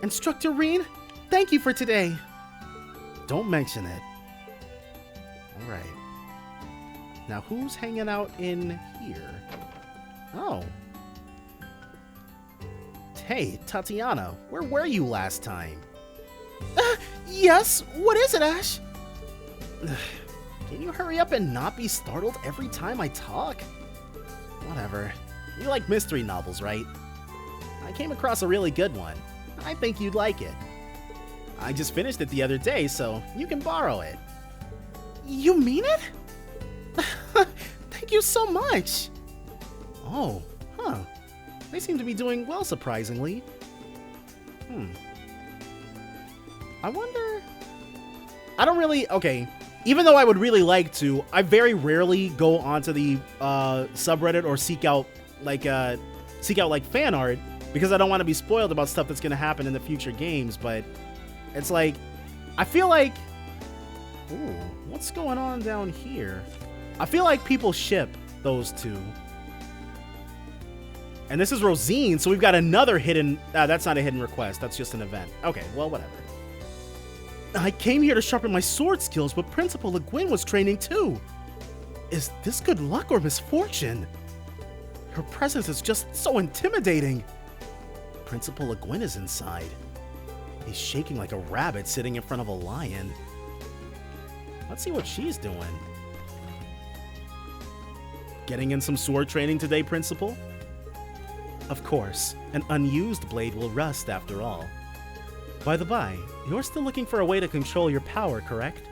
Instructor Rin, thank you for today. Don't mention it. Alright. Now who's hanging out in here? Oh. Hey, Tatiana, where were you last time? Yes? What is it, Ash? Can you hurry up and not be startled every time I talk? Whatever. You like mystery novels, right? I came across a really good one. I think you'd like it. I just finished it the other day, so you can borrow it. You mean it? Thank you so much. Oh, huh. They seem to be doing well, surprisingly. I wonder... I don't really... Okay, even though I would really like to, I very rarely go onto the subreddit or seek out like fan art, because I don't want to be spoiled about stuff that's going to happen in the future games, but it's like... I feel like... Ooh, what's going on down here? I feel like people ship those two. And this is Rosine, so we've got another hidden... that's not a hidden request. That's just an event. Okay, well, whatever. I came here to sharpen my sword skills, but Principal Le Guin was training too. Is this good luck or misfortune? Her presence is just so intimidating. Principal Le Guin is inside. He's shaking like a rabbit sitting in front of a lion. Let's see what she's doing. Getting in some sword training today, Principal? Of course, an unused blade will rust after all. By the by, you're still looking for a way to control your power, correct?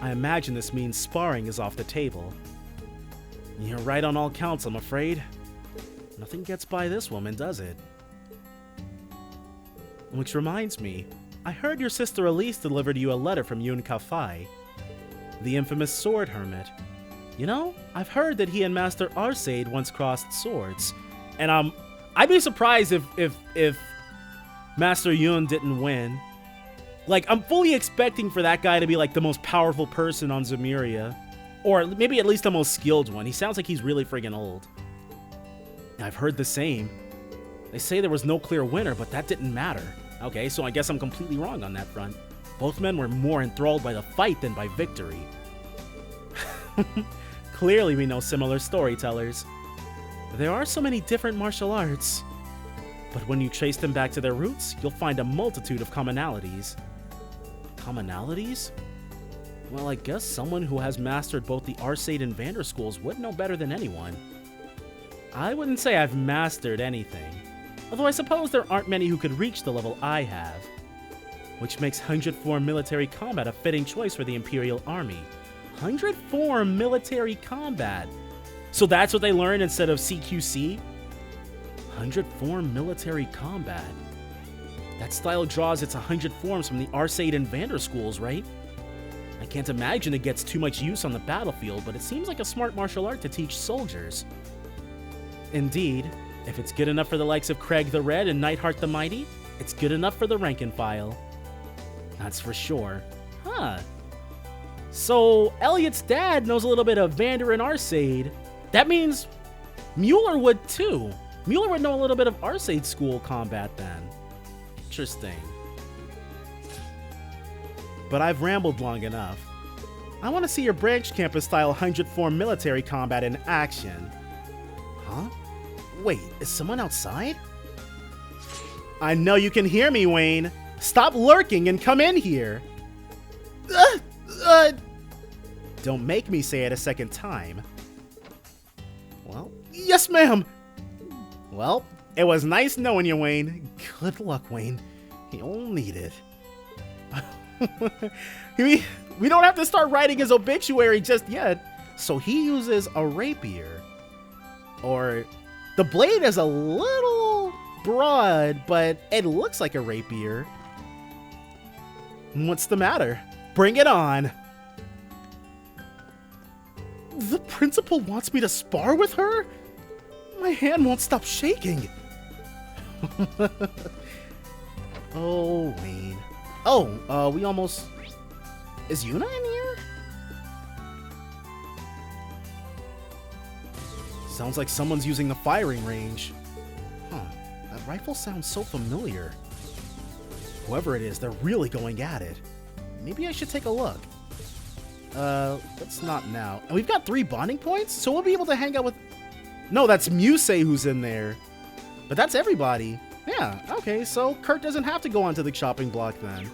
I imagine this means sparring is off the table. You're right on all counts, I'm afraid. Nothing gets by this woman, does it? Which reminds me, I heard your sister Elise delivered you a letter from Yun Kafai, the infamous sword hermit. You know, I've heard that he and Master Arcade once crossed swords, and I'd be surprised if Master Yun didn't win. Like, I'm fully expecting for that guy to be like the most powerful person on Zemuria, or maybe at least the most skilled one. He sounds like he's really friggin' old. I've heard the same. They say there was no clear winner, but that didn't matter. Okay, so I guess I'm completely wrong on that front. Both men were more enthralled by the fight than by victory. Clearly we know similar storytellers. There are so many different martial arts, but when you trace them back to their roots, you'll find a multitude of commonalities. Commonalities? Well, I guess someone who has mastered both the Arcade and Vander schools would know better than anyone. I wouldn't say I've mastered anything, although I suppose there aren't many who could reach the level I have, which makes 100 form military combat a fitting choice for the Imperial Army. 100 form military combat. So that's what they learn instead of CQC? 100 form military combat. That style draws its 100 forms from the Arcade and Vander schools, right? I can't imagine it gets too much use on the battlefield, but it seems like a smart martial art to teach soldiers. Indeed, if it's good enough for the likes of Craig the Red and Nightheart the Mighty, it's good enough for the rank and file. That's for sure. Huh. So, Elliot's dad knows a little bit of Vander and Arcade. That means Mueller would too. Mueller would know a little bit of Arcade school combat then. Interesting. But I've rambled long enough. I want to see your branch campus style 100 form military combat in action. Huh? Wait, is someone outside? I know you can hear me, Wayne. Stop lurking and come in here. Don't make me say it a second time. Well, yes, ma'am. Well, it was nice knowing you, Wayne. Good luck, Wayne. You'll need it. We don't have to start writing his obituary just yet. So he uses a rapier. Or the blade is a little broad, but it looks like a rapier. What's the matter? Bring it on. The principal wants me to spar with her? My hand won't stop shaking. Oh, Wayne. Oh, we almost... Is Yuna in here? Sounds like someone's using the firing range. Huh, that rifle sounds so familiar. Whoever it is, they're really going at it. Maybe I should take a look. Let's not now. And we've got 3 bonding points, so we'll be able to hang out with... No, that's Muse who's in there. But that's everybody. Yeah, okay, so Kurt doesn't have to go onto the chopping block then.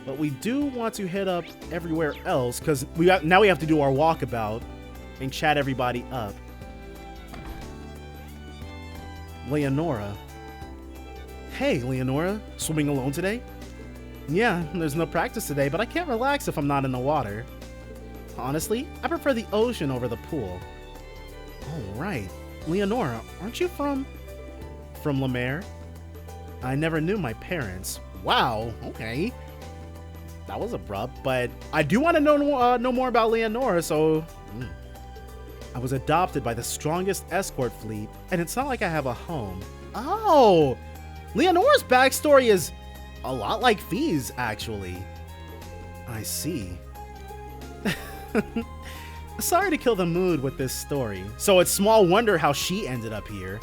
But we do want to hit up everywhere else, because now we have to do our walkabout and chat everybody up. Leonora. Hey, Leonora. Swimming alone today? Yeah, there's no practice today, but I can't relax if I'm not in the water. Honestly, I prefer the ocean over the pool. Oh, right. Leonora, aren't you from Lemaire? I never knew my parents. Wow, okay. That was abrupt, but I do want to know more about Leonora, so... I was adopted by the strongest escort fleet, and it's not like I have a home. Oh! Leonora's backstory is a lot like Fee's, actually. I see. Sorry to kill the mood with this story. So it's small wonder how she ended up here.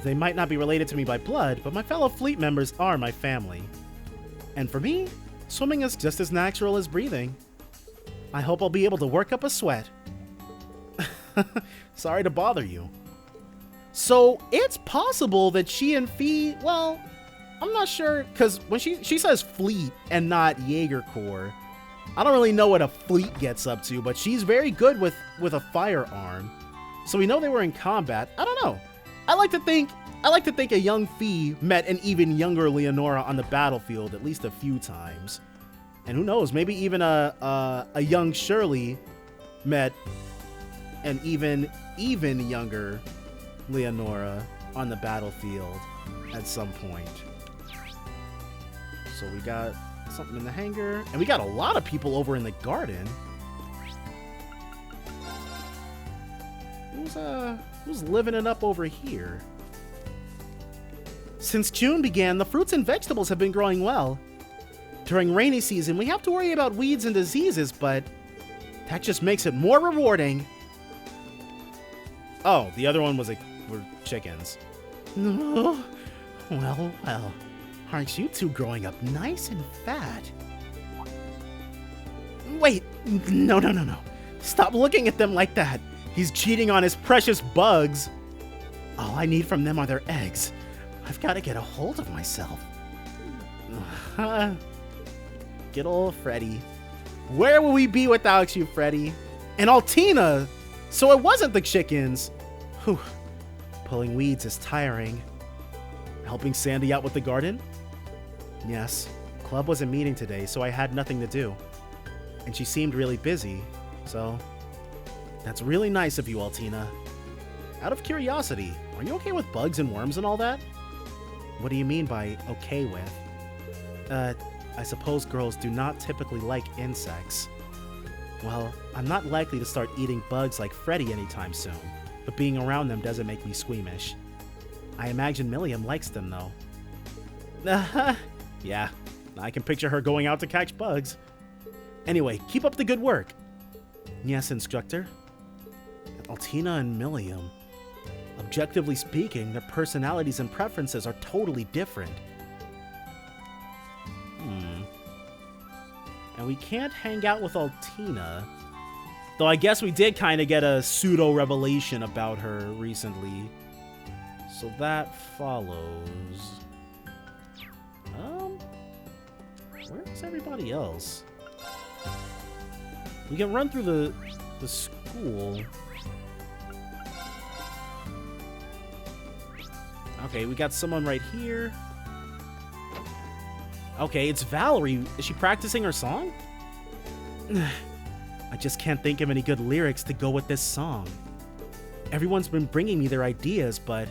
They might not be related to me by blood, but my fellow fleet members are my family. And for me, swimming is just as natural as breathing. I hope I'll be able to work up a sweat. Sorry to bother you. So it's possible that she and Fee, well, I'm not sure, because when she says fleet and not Jaeger Corps, I don't really know what a fleet gets up to, but she's very good with a firearm. So we know they were in combat. I don't know. I like to think a young Fee met an even younger Leonora on the battlefield at least a few times. And who knows, maybe even a young Shirley met an even younger Leonora on the battlefield at some point. So we got something in the hangar, and we got a lot of people over in the garden. Who's living it up over here? Since June began, the fruits and vegetables have been growing well. During rainy season, we have to worry about weeds and diseases, but that just makes it more rewarding. Oh, the other one were chickens. Oh, well. Aren't you two growing up nice and fat? Wait, no. Stop looking at them like that. He's cheating on his precious bugs. All I need from them are their eggs. I've got to get a hold of myself. Good old Freddy. Where will we be without you, Freddy? And Altina! So it wasn't the chickens. Whew. Pulling weeds is tiring. Helping Sandy out with the garden? Yes. Club wasn't meeting today, so I had nothing to do. And she seemed really busy, so... That's really nice of you, Altina. Out of curiosity, are you okay with bugs and worms and all that? What do you mean by okay with? I suppose girls do not typically like insects. Well, I'm not likely to start eating bugs like Freddy anytime soon, but being around them doesn't make me squeamish. I imagine Milliam likes them, though. Yeah, I can picture her going out to catch bugs. Anyway, keep up the good work. Yes, instructor. Altina and Milliam. Objectively speaking, their personalities and preferences are totally different. And we can't hang out with Altina. Though I guess we did kind of get a pseudo-revelation about her recently. So that follows. Where's everybody else? We can run through the school. Okay, we got someone right here. Okay, it's Valerie. Is she practicing her song? I just can't think of any good lyrics to go with this song. Everyone's been bringing me their ideas, but...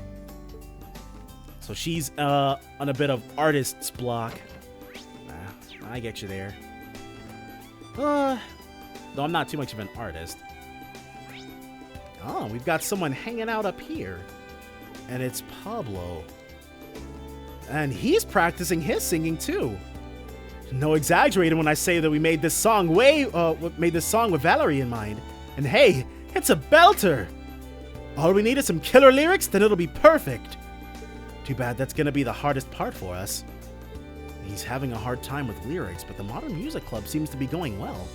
So she's on a bit of artist's block. I get you there. Though I'm not too much of an artist. Oh, we've got someone hanging out up here. And it's Pablo. And he's practicing his singing too. No exaggerating when I say that we made this song with Valerie in mind. And hey, it's a belter! All we need is some killer lyrics, then it'll be perfect. Too bad that's gonna be the hardest part for us. He's having a hard time with lyrics, but the Modern Music Club seems to be going well.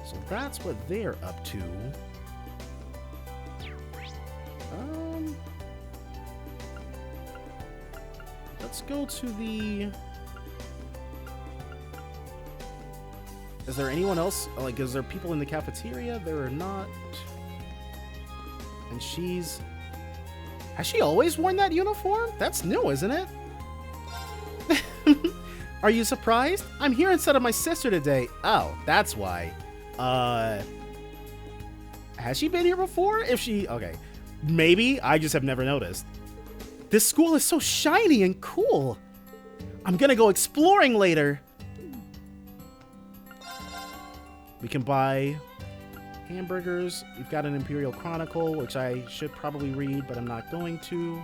So that's what they're up to. Let's go to the... Is there anyone else? Like, is there people in the cafeteria? There are not. And she's... Has she always worn that uniform? That's new, isn't it? Are you surprised? I'm here instead of my sister today. Oh, that's why. Has she been here before? If she... Okay. Maybe. I just have never noticed. This school is so shiny and cool. I'm gonna go exploring later. We can buy hamburgers. We've got an Imperial Chronicle, which I should probably read, but I'm not going to.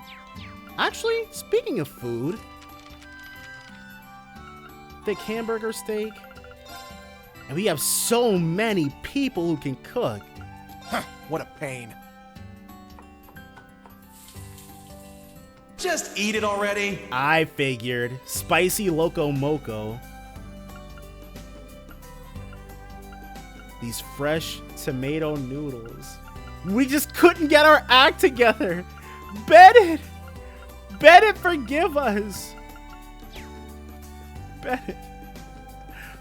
Actually, speaking of food, thick hamburger steak. And we have so many people who can cook. Huh, what a pain. Just eat it already. I figured. Spicy Loco Moco. These fresh tomato noodles. We just couldn't get our act together. Bennett! Bennett, forgive us. Bennett.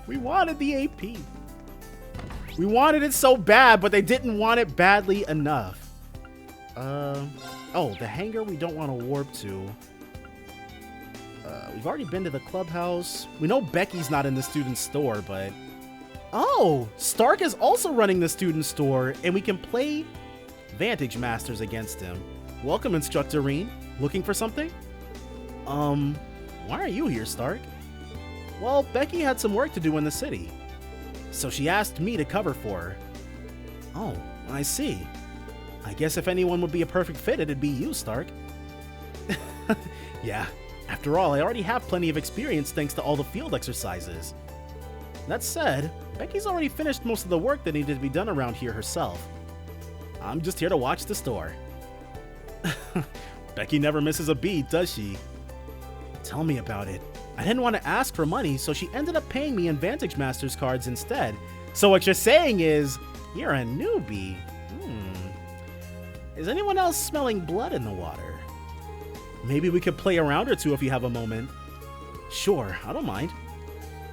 We wanted the AP. We wanted it so bad, but they didn't want it badly enough. Oh, the hangar we don't want to warp to. We've already been to the clubhouse. We know Becky's not in the student store, but... Oh, Stark is also running the student store, and we can play Vantage Masters against him. Welcome, Instructor Reen. Looking for something? Why are you here, Stark? Well, Becky had some work to do in the city, so she asked me to cover for her. Oh, I see. I guess if anyone would be a perfect fit, it'd be you, Stark. Yeah, after all, I already have plenty of experience thanks to all the field exercises. That said, Becky's already finished most of the work that needed to be done around here herself. I'm just here to watch the store. Becky never misses a beat, does she? Tell me about it. I didn't want to ask for money, so she ended up paying me in Vantage Masters cards instead. So what you're saying is, you're a newbie. Is anyone else smelling blood in the water? Maybe we could play a round or two if you have a moment. Sure, I don't mind.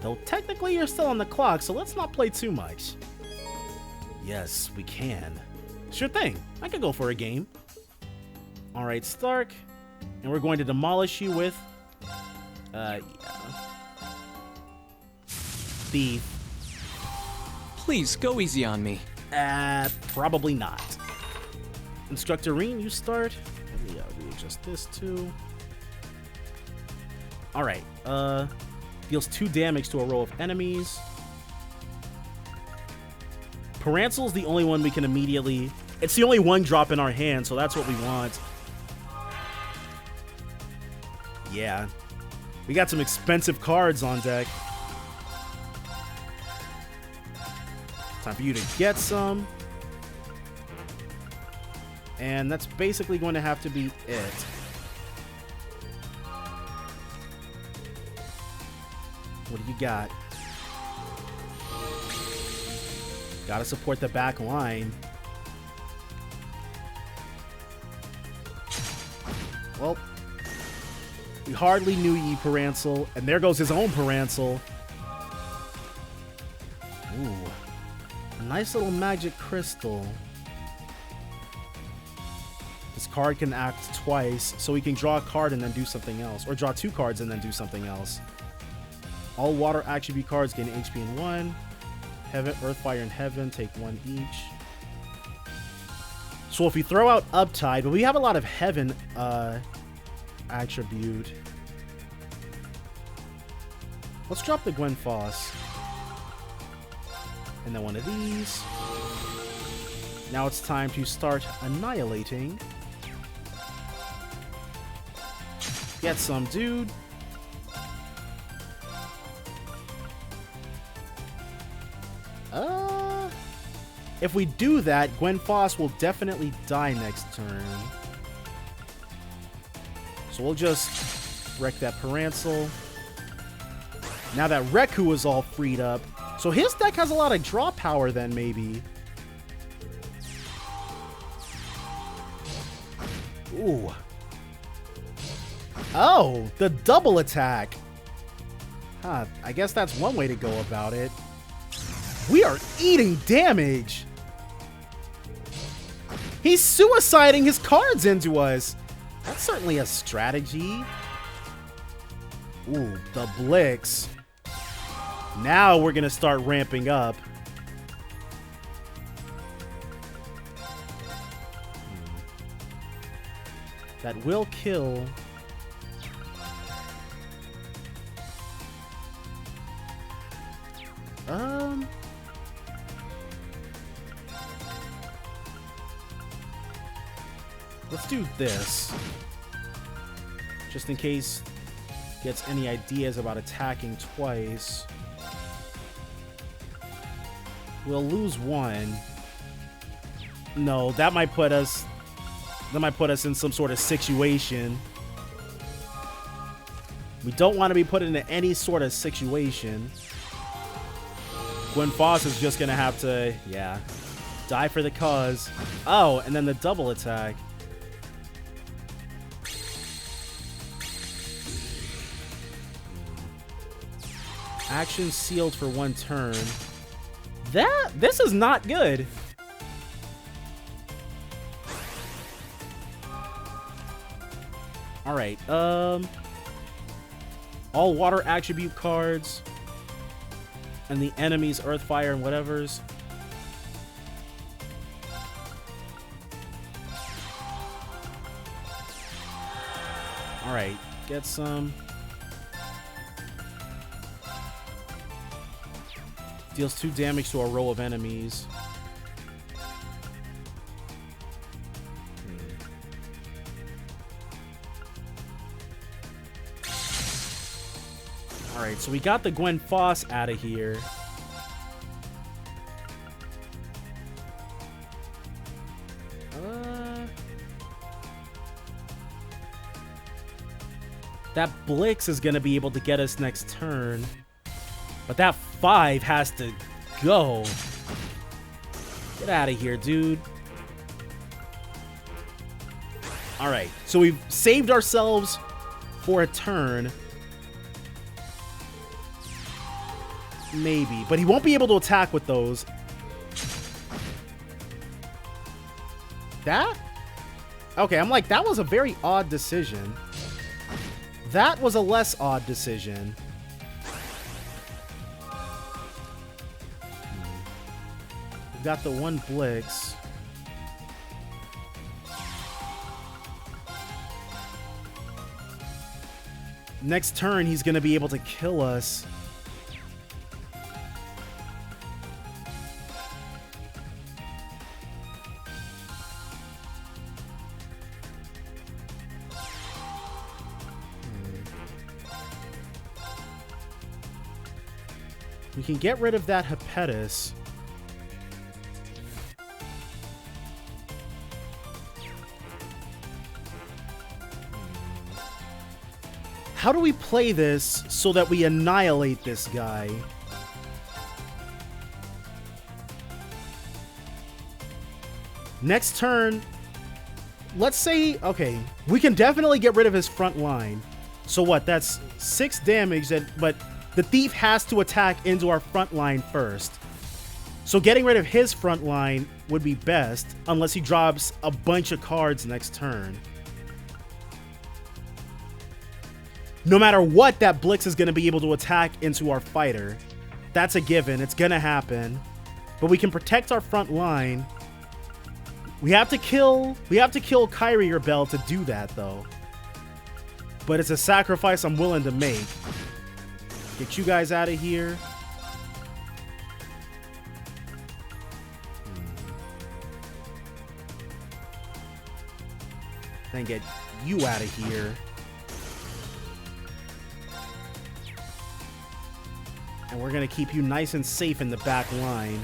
Though technically you're still on the clock, so let's not play too much. Yes, we can. Sure thing, I could go for a game. Alright, Stark. And we're going to demolish you with... yeah. Thief. Please, go easy on me. Probably not. Instructor Reen, you start. Let me readjust this too. Alright, deals 2 damage to a row of enemies. Parancel's the only one we can immediately... It's the only one drop in our hand, so that's what we want. Yeah. We got some expensive cards on deck. Time for you to get some. And that's basically going to have to be it. What do you got? Gotta support the back line. Well, we hardly knew ye, Parancel, and there goes his own Parancel. Ooh, a nice little magic crystal. This card can act twice, so we can draw a card and then do something else, or draw 2 cards and then do something else. All water attribute cards gain HP in 1. Heaven, Earth, Fire, and Heaven take 1 each. So if we throw out Uptide, but we have a lot of Heaven attribute. Let's drop the Gwen Foss. And then one of these. Now it's time to start annihilating. Get some, dude. If we do that, Gwen Foss will definitely die next turn. So we'll just wreck that Parancel. Now that Reku is all freed up. So his deck has a lot of draw power then, maybe. Ooh. Oh, the double attack. Huh, I guess that's one way to go about it. We are eating damage. He's suiciding his cards into us. That's certainly a strategy. Ooh, the Blix. Now we're gonna start ramping up. That will kill. Let's do this. Just in case gets any ideas about attacking twice. We'll lose 1. No, that might put us in some sort of situation. We don't want to be put into any sort of situation. Gwen Foss is just gonna have to, yeah, die for the cause. Oh, and then the double attack. Action sealed for 1 turn. This is not good. All right. All water attribute cards and the enemy's Earth, Fire, and whatever's. Alright, get some. Deals 2 damage to a row of enemies. Alright, so we got the Gwen Foss out of here. That Blix is going to be able to get us next turn. But that 5 has to go. Get out of here, dude. Alright, so we've saved ourselves for a turn. Maybe, but he won't be able to attack with those. That? Okay, I'm like, that was a very odd decision. That was a less odd decision. We've got the 1 Blix. Next turn, he's going to be able to kill us. We can get rid of that Hepetus. How do we play this so that we annihilate this guy? Next turn, let's say, okay, we can definitely get rid of his front line. So what, that's 6 damage, but the thief has to attack into our front line first. So getting rid of his front line would be best, unless he drops a bunch of cards next turn. No matter what, that Blix is going to be able to attack into our fighter. That's a given. It's going to happen. But we can protect our front line. We have to kill Kyrie or Bell to do that, though. But it's a sacrifice I'm willing to make. Get you guys out of here. Then get you out of here. And we're going to keep you nice and safe in the back line.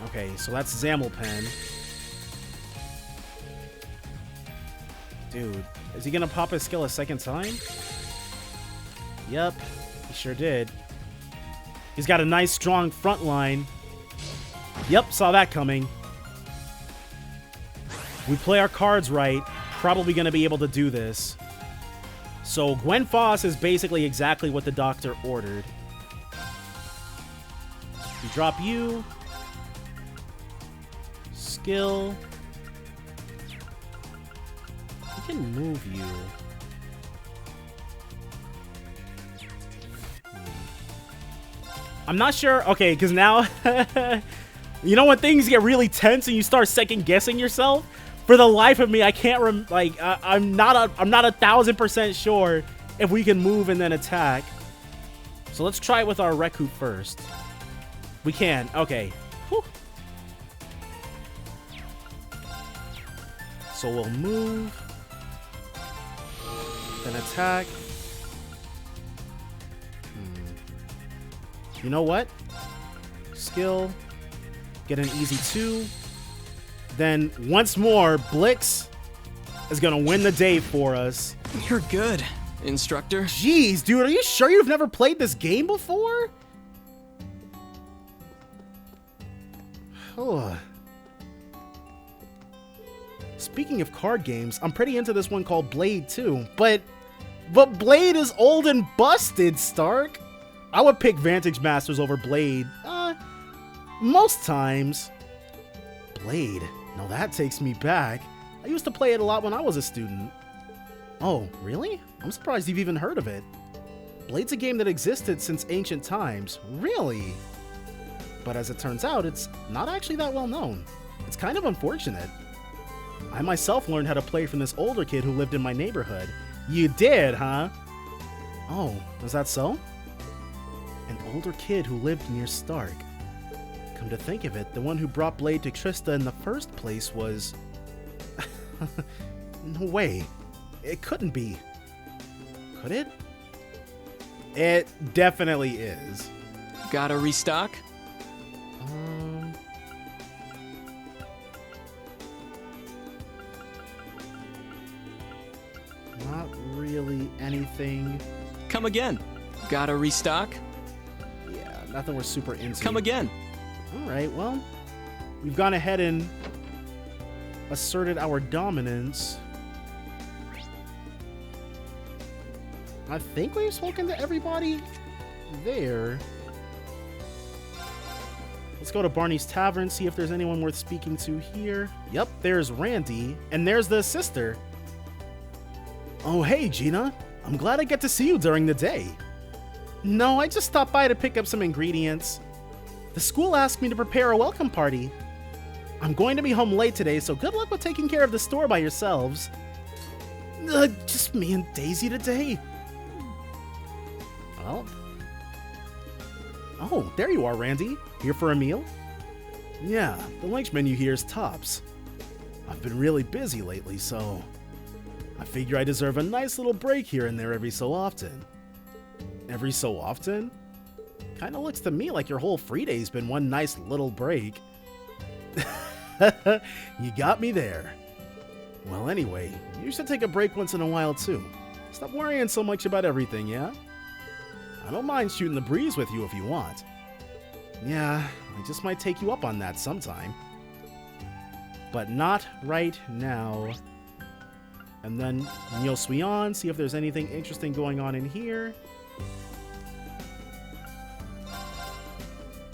Okay, so that's Zammelpen. Dude, is he gonna pop his skill a second time? Yep, he sure did. He's got a nice, strong front line. Yep, saw that coming. We play our cards right, probably gonna be able to do this. So Gwen Foss is basically exactly what the doctor ordered. We drop you. Skill. We can move you. I'm not sure. Okay, because now, you know when things get really tense and you start second guessing yourself? For the life of me, I can't I'm not 1000% sure if we can move and then attack. So let's try it with our Reku first. We can. Okay. Whew. So we'll move. Then attack. You know what? Skill. Get an easy 2. Then, once more, Blix is going to win the day for us. You're good, instructor. Jeez, dude, are you sure you've never played this game before? Oh. Speaking of card games, I'm pretty into this one called Blade too, but Blade is old and busted, Stark. I would pick Vantage Masters over Blade, most times. Blade, no, that takes me back. I used to play it a lot when I was a student. Oh, really? I'm surprised you've even heard of it. Blade's a game that existed since ancient times. Really? But as it turns out, it's not actually that well known. It's kind of unfortunate. I myself learned how to play from this older kid who lived in my neighborhood. You did, huh? Oh, was that so? An older kid who lived near Stark. Come to think of it, the one who brought Blade to Trista in the first place was... No way. It couldn't be. Could it? It definitely is. Gotta restock? Not really anything. Come again. Gotta restock? Yeah, nothing we're super into. Come again. Alright, well, we've gone ahead and asserted our dominance. I think we've spoken to everybody there. Let's go to Barney's Tavern, see if there's anyone worth speaking to here. Yep, there's Randy, and there's the sister. Oh, hey, Gina. I'm glad I get to see you during the day. No, I just stopped by to pick up some ingredients. The school asked me to prepare a welcome party. I'm going to be home late today, so good luck with taking care of the store by yourselves. Just me and Daisy today. Well. Oh, there you are, Randy. Here for a meal? Yeah, the lunch menu here is tops. I've been really busy lately, so I figure I deserve a nice little break here and there every so often. Every so often? Kinda looks to me like your whole free day's been one nice little break. You got me there. Well, anyway, you should take a break once in a while too. Stop worrying so much about everything, yeah? I don't mind shooting the breeze with you if you want. Yeah, I just might take you up on that sometime. But not right now. And then Neil Swion, see if there's anything interesting going on in here.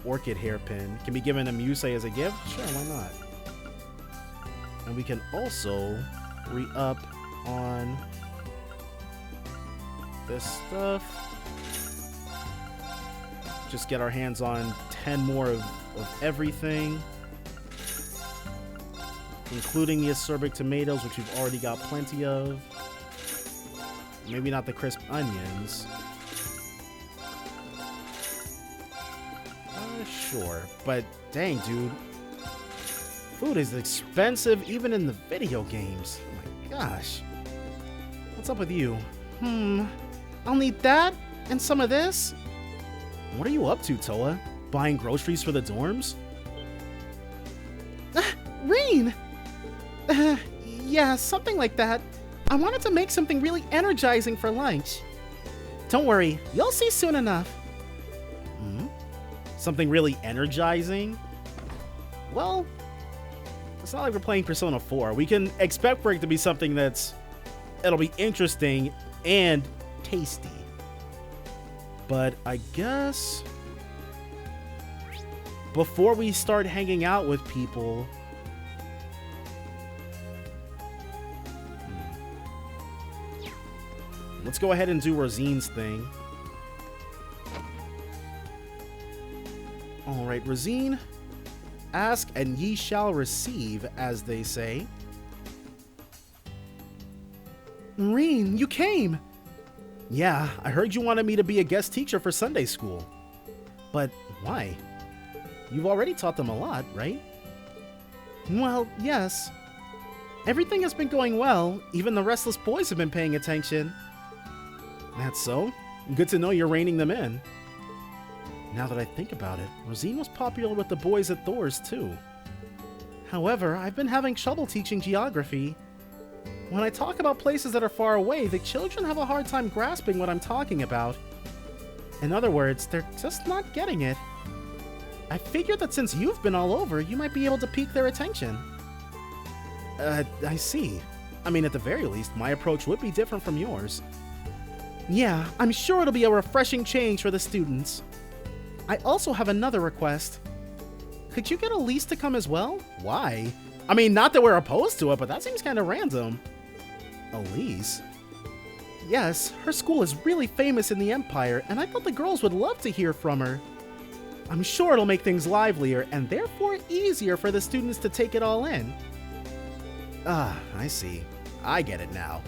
Orchid hairpin. Can be given a Musei as a gift? Sure, why not? And we can also re-up on this stuff. Just get our hands on 10 more of everything. Including the acerbic tomatoes, which we've already got plenty of. Maybe not the crisp onions. Sure, but dang, dude. Food is expensive even in the video games. Oh my gosh. What's up with you? I'll need that and some of this. What are you up to, Toa? Buying groceries for the dorms? Reen! Yeah, something like that. I wanted to make something really energizing for lunch. Don't worry, you'll see soon enough. Something really energizing? Well, it's not like we're playing Persona 4. We can expect for it to be something it'll be interesting and tasty. But I guess before we start hanging out with people, let's go ahead and do Rosine's thing. Alright, Rosine, ask and ye shall receive, as they say. Reen, you came! Yeah, I heard you wanted me to be a guest teacher for Sunday school. But why? You've already taught them a lot, right? Well, yes. Everything has been going well. Even the restless boys have been paying attention. That's so? Good to know you're reining them in. Now that I think about it, Rosine was popular with the boys at Thor's too. However, I've been having trouble teaching geography. When I talk about places that are far away, the children have a hard time grasping what I'm talking about. In other words, they're just not getting it. I figured that since you've been all over, you might be able to pique their attention. I see. I mean, at the very least, my approach would be different from yours. Yeah, I'm sure it'll be a refreshing change for the students. I also have another request. Could you get Elise to come as well? Why? I mean, not that we're opposed to it, but that seems kind of random. Elise? Yes, her school is really famous in the Empire, and I thought the girls would love to hear from her. I'm sure it'll make things livelier and therefore easier for the students to take it all in. Ah, I see. I get it now.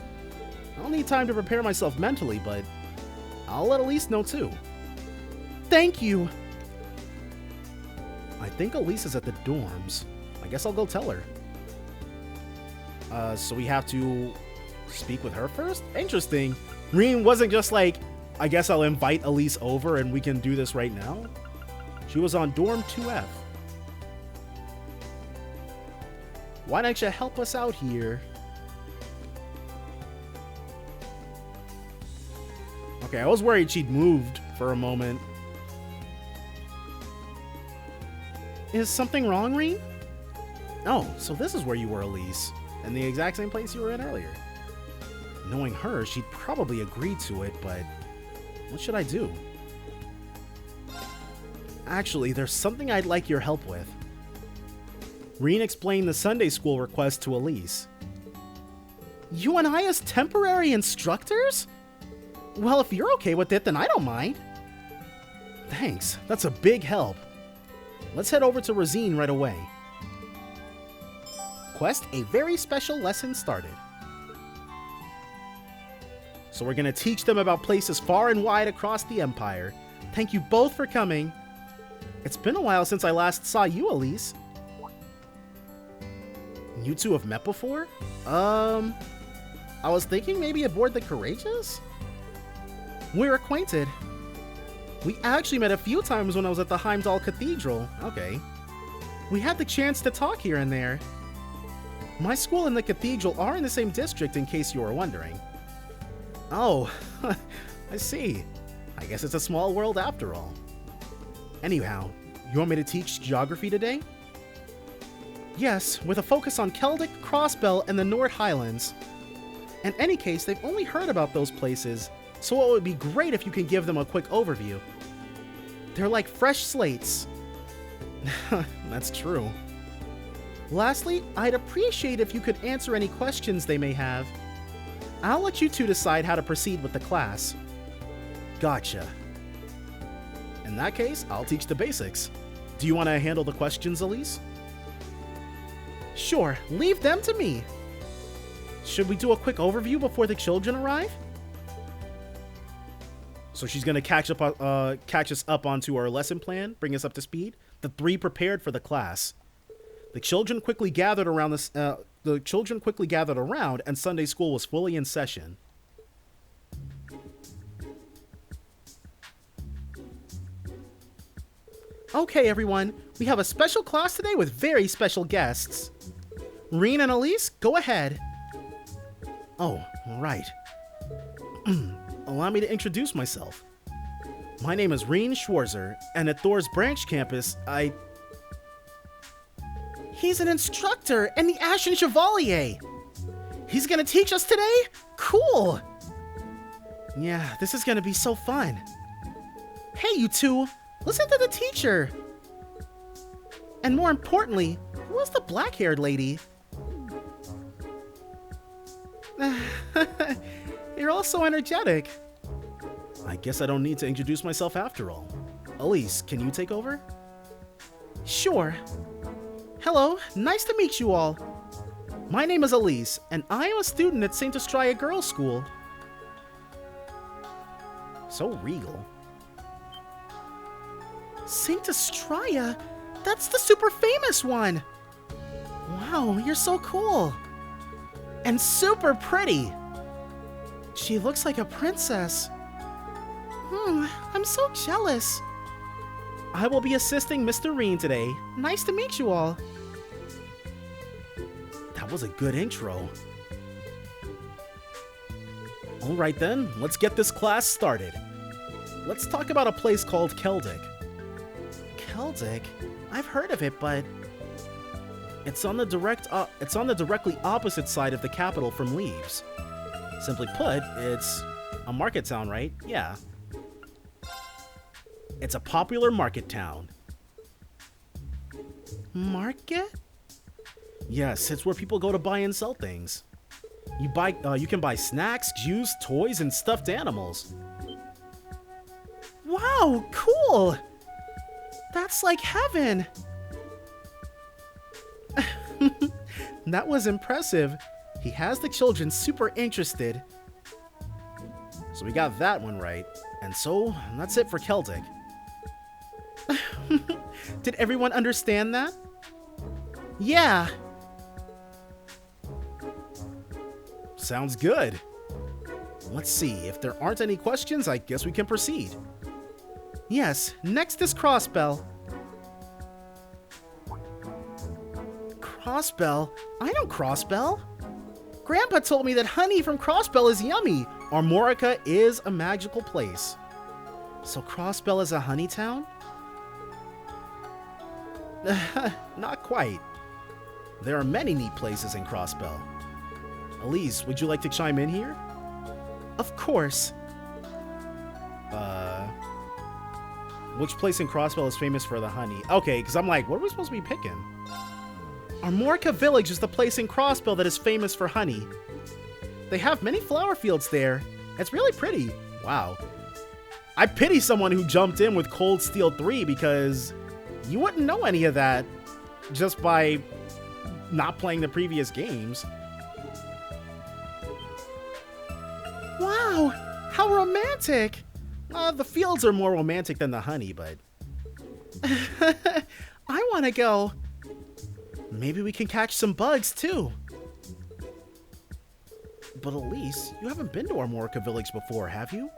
I'll need time to prepare myself mentally, but I'll let Elise know too. Thank you! I think Elise is at the dorms. I guess I'll go tell her. So we have to speak with her first? Interesting. Reen wasn't just like, I guess I'll invite Elise over and we can do this right now. She was on dorm 2F. Why don't you help us out here? Okay, I was worried she'd moved for a moment. Is something wrong, Reen? Oh, so this is where you were, Elise. And the exact same place you were in earlier. Knowing her, she'd probably agree to it, but what should I do? Actually, there's something I'd like your help with. Reen explained the Sunday school request to Elise. You and I as temporary instructors? Well, if you're okay with it, then I don't mind. Thanks, that's a big help. Let's head over to Rosine right away. Quest, a very special lesson started. So we're gonna teach them about places far and wide across the Empire. Thank you both for coming. It's been a while since I last saw you, Elise. You two have met before? I was thinking maybe aboard the Courageous? We're acquainted. We actually met a few times when I was at the Heimdall Cathedral. Okay. We had the chance to talk here and there. My school and the cathedral are in the same district, in case you were wondering. Oh, I see. I guess it's a small world after all. Anyhow, you want me to teach geography today? Yes, with a focus on Celtic, Crossbell, and the Nord Highlands. In any case, they've only heard about those places, so it would be great if you can give them a quick overview. They're like fresh slates. That's true. Lastly, I'd appreciate if you could answer any questions they may have. I'll let you two decide how to proceed with the class. Gotcha. In that case, I'll teach the basics. Do you want to handle the questions, Elise? Sure, leave them to me. Should we do a quick overview before the children arrive? So she's going to catch us up onto our lesson plan, bring us up to speed. The three prepared for the class. The children quickly gathered around, and Sunday school was fully in session. Okay, everyone, we have a special class today with very special guests. Reen and Elise, go ahead. Oh, right. Allow me to introduce myself. My name is Reen Schwarzer, and at Thor's branch campus, He's an instructor and the Ashen Chevalier. He's gonna teach us today? Cool. Yeah, this is gonna be so fun. Hey, you two, listen to the teacher. And more importantly, who is the black-haired lady? You're all so energetic. I guess I don't need to introduce myself after all. Elise, can you take over? Sure. Hello, nice to meet you all. My name is Elise, and I am a student at St. Estrella Girls' School. So regal. St. Estrella? That's the super famous one! Wow, you're so cool. And super pretty. She looks like a princess. I'm so jealous. I will be assisting Mr. Reen today. Nice to meet you all. That was a good intro. Alright then, let's get this class started. Let's talk about a place called Celtic. Celtic? I've heard of it, but it's on the directly opposite side of the capital from Leaves. Simply put, it's a market town, right? Yeah. It's a popular market town. Market? Yes, it's where people go to buy and sell things. You can buy snacks, juice, toys, and stuffed animals. Wow, cool! That's like heaven. That was impressive. He has the children super interested. So we got that one right. And so that's it for Celtic. Did everyone understand that? Yeah. Sounds good. Let's see. If there aren't any questions, I guess we can proceed. Yes, next is Crossbell. Crossbell? I know Crossbell. Grandpa told me that honey from Crossbell is yummy. Armorica is a magical place. So Crossbell is a honey town? Not quite. There are many neat places in Crossbell. Elise, would you like to chime in here? Of course. Which place in Crossbell is famous for the honey? Okay, because I'm like, what are we supposed to be picking? Armorica Village is the place in Crossbell that is famous for honey. They have many flower fields there. It's really pretty. Wow. I pity someone who jumped in with Cold Steel 3 because you wouldn't know any of that just by not playing the previous games. Wow, how romantic! The fields are more romantic than the honey, but... I want to go. Maybe we can catch some bugs, too. But Elise, you haven't been to Armorica Village before, have you?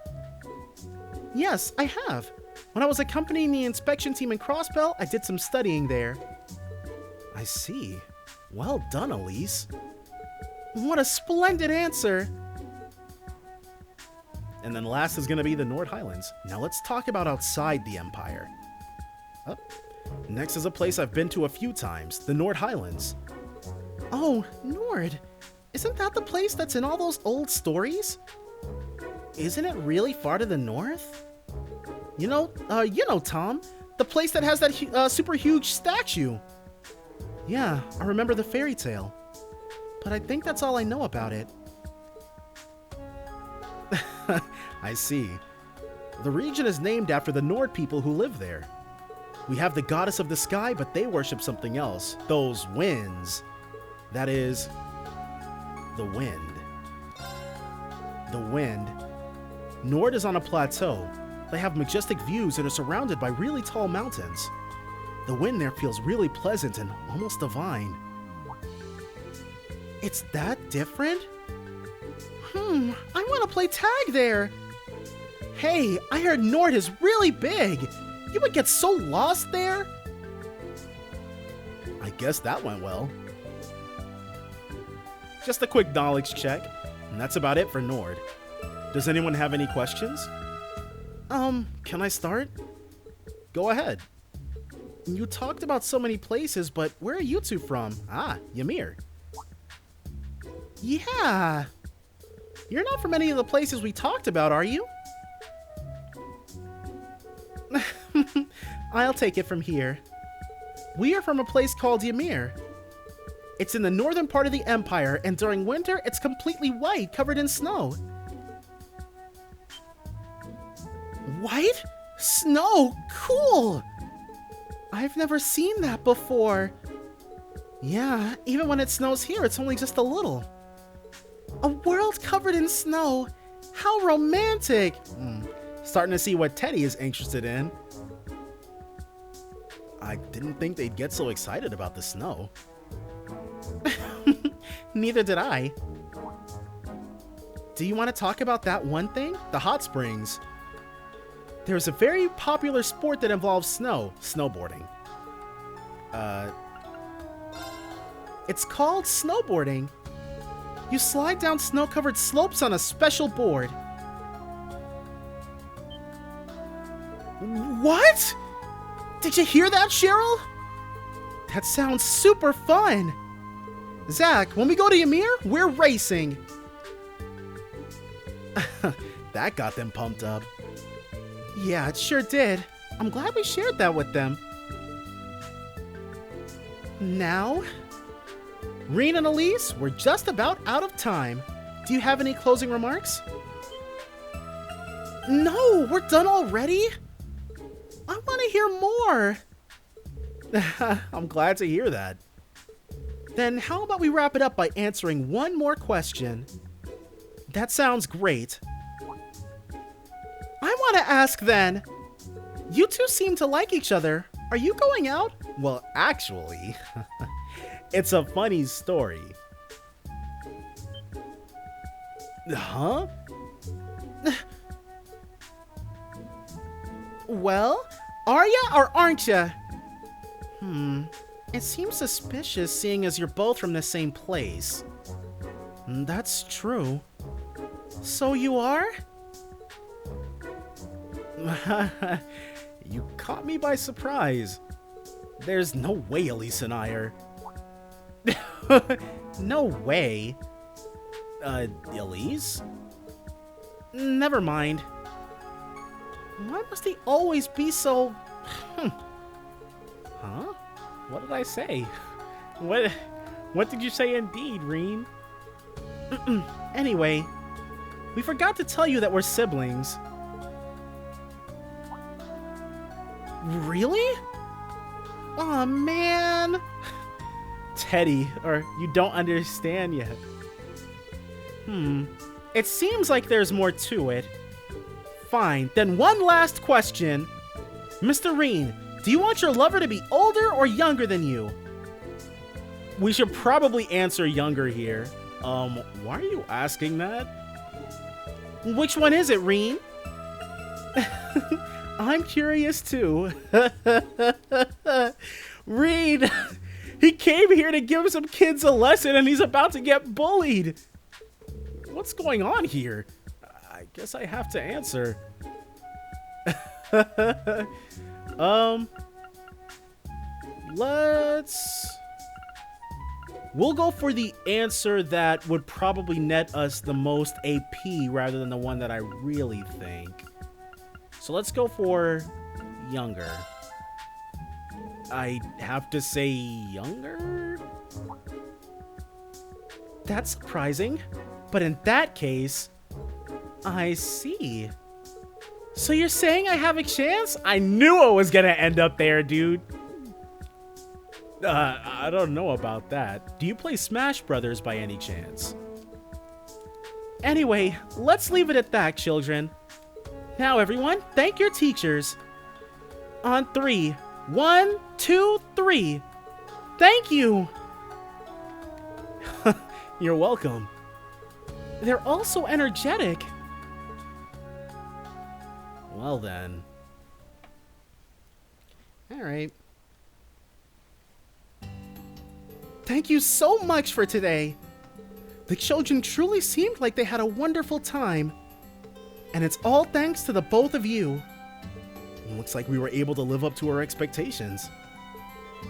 Yes, I have. When I was accompanying the inspection team in Crossbell, I did some studying there. I see. Well done, Elise. What a splendid answer! And then last is going to be the Nord Highlands. Now let's talk about outside the Empire. Oh, next is a place I've been to a few times, the Nord Highlands. Oh, Nord. Isn't that the place that's in all those old stories? Isn't it really far to the north? You know, Tom, the place that has that super huge statue. Yeah, I remember the fairy tale. But I think that's all I know about it. I see. The region is named after the Nord people who live there. We have the goddess of the sky, but they worship something else. Those winds. That is... the wind. The wind. Nord is on a plateau. They have majestic views and are surrounded by really tall mountains. The wind there feels really pleasant and almost divine. It's that different? I want to play tag there. Hey, I heard Nord is really big. You would get so lost there. I guess that went well. Just a quick knowledge check, and that's about it for Nord. Does anyone have any questions? Can I start? Go ahead. You talked about so many places, but where are you two from? Ah, Ymir. Yeah. You're not from any of the places we talked about, are you? I'll take it from here. We are from a place called Ymir. It's in the northern part of the Empire, and during winter, it's completely white, covered in snow. White? Snow? Cool! I've never seen that before. Yeah, even when it snows here, it's only just a little. A world covered in snow? How romantic! Starting to see what Teddy is interested in. I didn't think they'd get so excited about the snow. Neither did I. Do you want to talk about that one thing? The hot springs. There's a very popular sport that involves snow, snowboarding. It's called snowboarding. You slide down snow-covered slopes on a special board. What? Did you hear that, Cheryl? That sounds super fun. Zach, when we go to Ymir, we're racing. That got them pumped up. Yeah, it sure did. I'm glad we shared that with them. Now, Reen and Elise, we're just about out of time. Do you have any closing remarks? No, we're done already? I want to hear more. I'm glad to hear that. Then how about we wrap it up by answering one more question? That sounds great. I want to ask then, you two seem to like each other. Are you going out? Well, actually, it's a funny story. Huh? Well, are ya or aren't ya? It seems suspicious seeing as you're both from the same place. That's true. So you are? You caught me by surprise. There's no way Elise and I are... No way. Elise? Never mind. Why must he always be so... Huh? What did I say? What did you say indeed, Reen? Anyway, we forgot to tell you that we're siblings. Really? Aw, man. Teddy, or you don't understand yet. It seems like there's more to it. Fine, then one last question. Mr. Reen, do you want your lover to be older or younger than you? We should probably answer younger here. Why are you asking that? Which one is it, Reen? I'm curious too. Reen, he came here to give some kids a lesson and he's about to get bullied. What's going on here? I guess I have to answer. We'll go for the answer that would probably net us the most AP rather than the one that I really think. So let's go for younger. I have to say younger? That's surprising. But in that case, I see. So you're saying I have a chance? I knew I was gonna end up there, dude. I don't know about that. Do you play Smash Brothers by any chance? Anyway, let's leave it at that, children. Now, everyone, thank your teachers. On 3. 1, 2, 3. Thank you. You're welcome. They're all so energetic. Well then. All right. Thank you so much for today. The children truly seemed like they had a wonderful time. And it's all thanks to the both of you. Looks like we were able to live up to our expectations.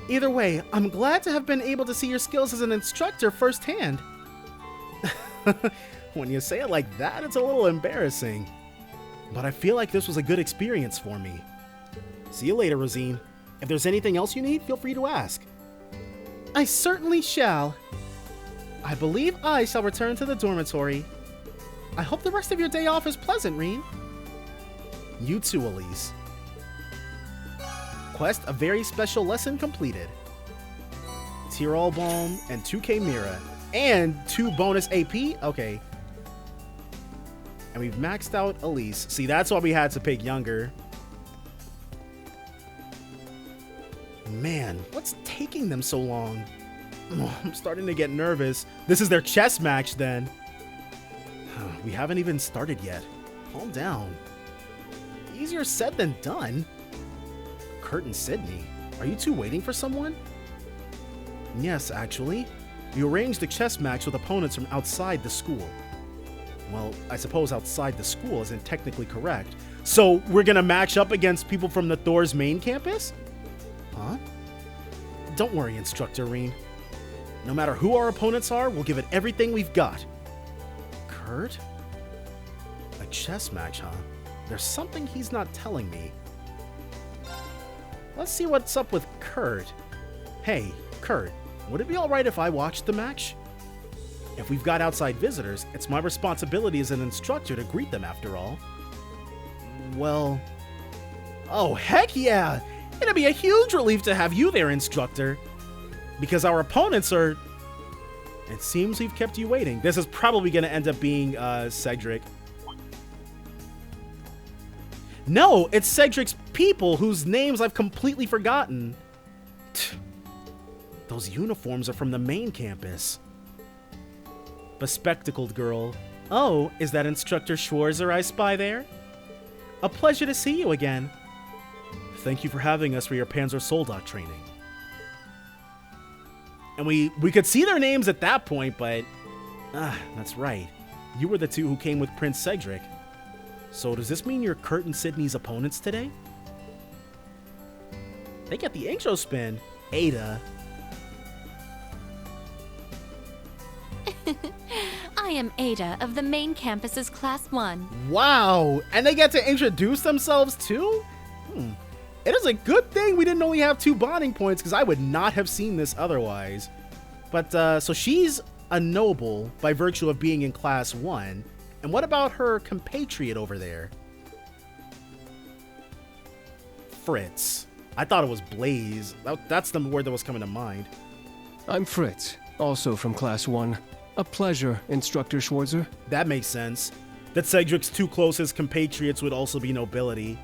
Either way, I'm glad to have been able to see your skills as an instructor firsthand. When you say it like that, it's a little embarrassing. But I feel like this was a good experience for me. See you later, Rosine. If there's anything else you need, feel free to ask. I certainly shall. I believe I shall return to the dormitory. I hope the rest of your day off is pleasant, Reen. You too, Elise. Quest, a very special lesson completed. Tirol Balm and 2K Mira. And 2 bonus AP? Okay. And we've maxed out Elise. See, that's why we had to pick younger. Man, what's taking them so long? Oh, I'm starting to get nervous. This is their chess match then. We haven't even started yet. Calm down. Easier said than done. Kurt and Sydney, are you two waiting for someone? Yes, actually. We arranged a chess match with opponents from outside the school. Well, I suppose outside the school isn't technically correct. So we're gonna match up against people from the Thor's main campus? Huh? Don't worry, Instructor Reen. No matter who our opponents are, we'll give it everything we've got. Kurt? A chess match, huh? There's something he's not telling me. Let's see what's up with Kurt. Hey, Kurt, would it be alright if I watched the match? If we've got outside visitors, it's my responsibility as an instructor to greet them after all. Well... Oh, heck yeah! It'd be a huge relief to have you there, instructor. Because our opponents are... It seems we've kept you waiting. This is probably going to end up being Cedric. No, it's Cedric's people whose names I've completely forgotten. Those uniforms are from the main campus. Bespectacled girl. Oh, is that Instructor Schwarzer I spy there? A pleasure to see you again. Thank you for having us for your Panzer Soldat training. And we could see their names at that point, but... that's right. You were the two who came with Prince Cedric. So does this mean you're Kurt and Sydney's opponents today? They get the intro spin. Ada. I am Ada of the main campus's Class 1. Wow! And they get to introduce themselves too? It is a good thing we didn't only have 2 bonding points, because I would not have seen this otherwise. But, so she's a noble by virtue of being in Class 1. And what about her compatriot over there? Fritz. I thought it was Blaze. That's the word that was coming to mind. I'm Fritz, also from Class 1. A pleasure, Instructor Schwarzer. That makes sense. That Cedric's 2 closest compatriots would also be nobility.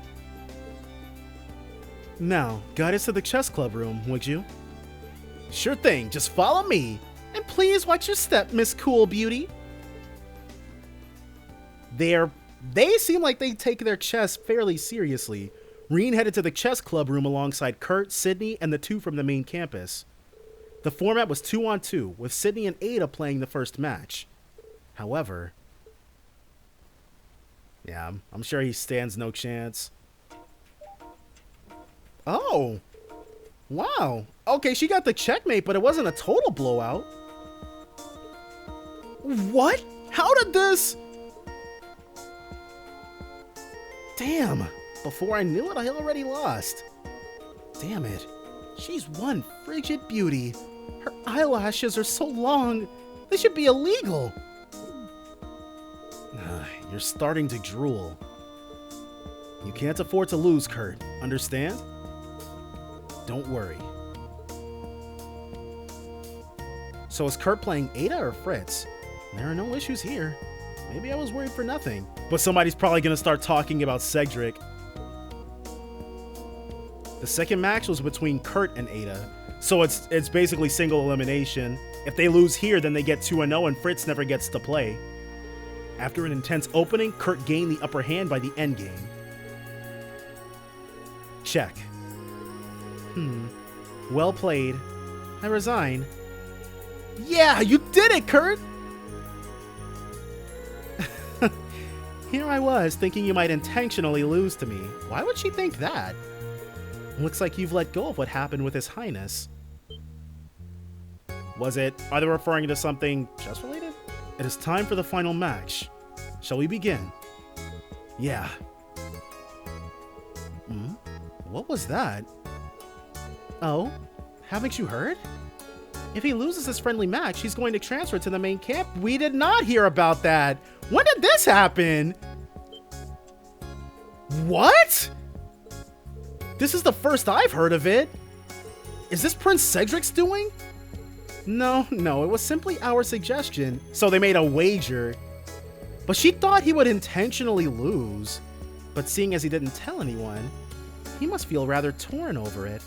Now, guide us to the chess club room, would you? Sure thing, just follow me. And please watch your step, Miss Cool Beauty. They seem like they take their chess fairly seriously. Reen headed to the chess club room alongside Kurt, Sydney, and the 2 from the main campus. The format was 2-on-2, with Sydney and Ada playing the first match. However... Yeah, I'm sure he stands no chance. Oh! Wow! Okay, she got the checkmate, but it wasn't a total blowout. What? How did this... Damn! Before I knew it, I already lost. Damn it. She's one frigid beauty. Her eyelashes are so long. They should be illegal. You're starting to drool. You can't afford to lose, Kurt. Understand? Don't worry. So is Kurt playing Ada or Fritz? There are no issues here. Maybe I was worried for nothing. But somebody's probably going to start talking about Cedric. The second match was between Kurt and Ada. So it's basically single elimination. If they lose here, then they get 2-0 and Fritz never gets to play. After an intense opening, Kurt gained the upper hand by the endgame. Check. Well played. I resign. Yeah, you did it, Kurt! Here I was, thinking you might intentionally lose to me. Why would she think that? Looks like you've let go of what happened with His Highness. Are they referring to something chess related? It is time for the final match. Shall we begin? Yeah. What was that? Oh, haven't you heard? If he loses this friendly match, he's going to transfer to the main camp. We did not hear about that. When did this happen? What? This is the first I've heard of it. Is this Prince Cedric's doing? No, it was simply our suggestion. So they made a wager. But she thought he would intentionally lose. But seeing as he didn't tell anyone, he must feel rather torn over it.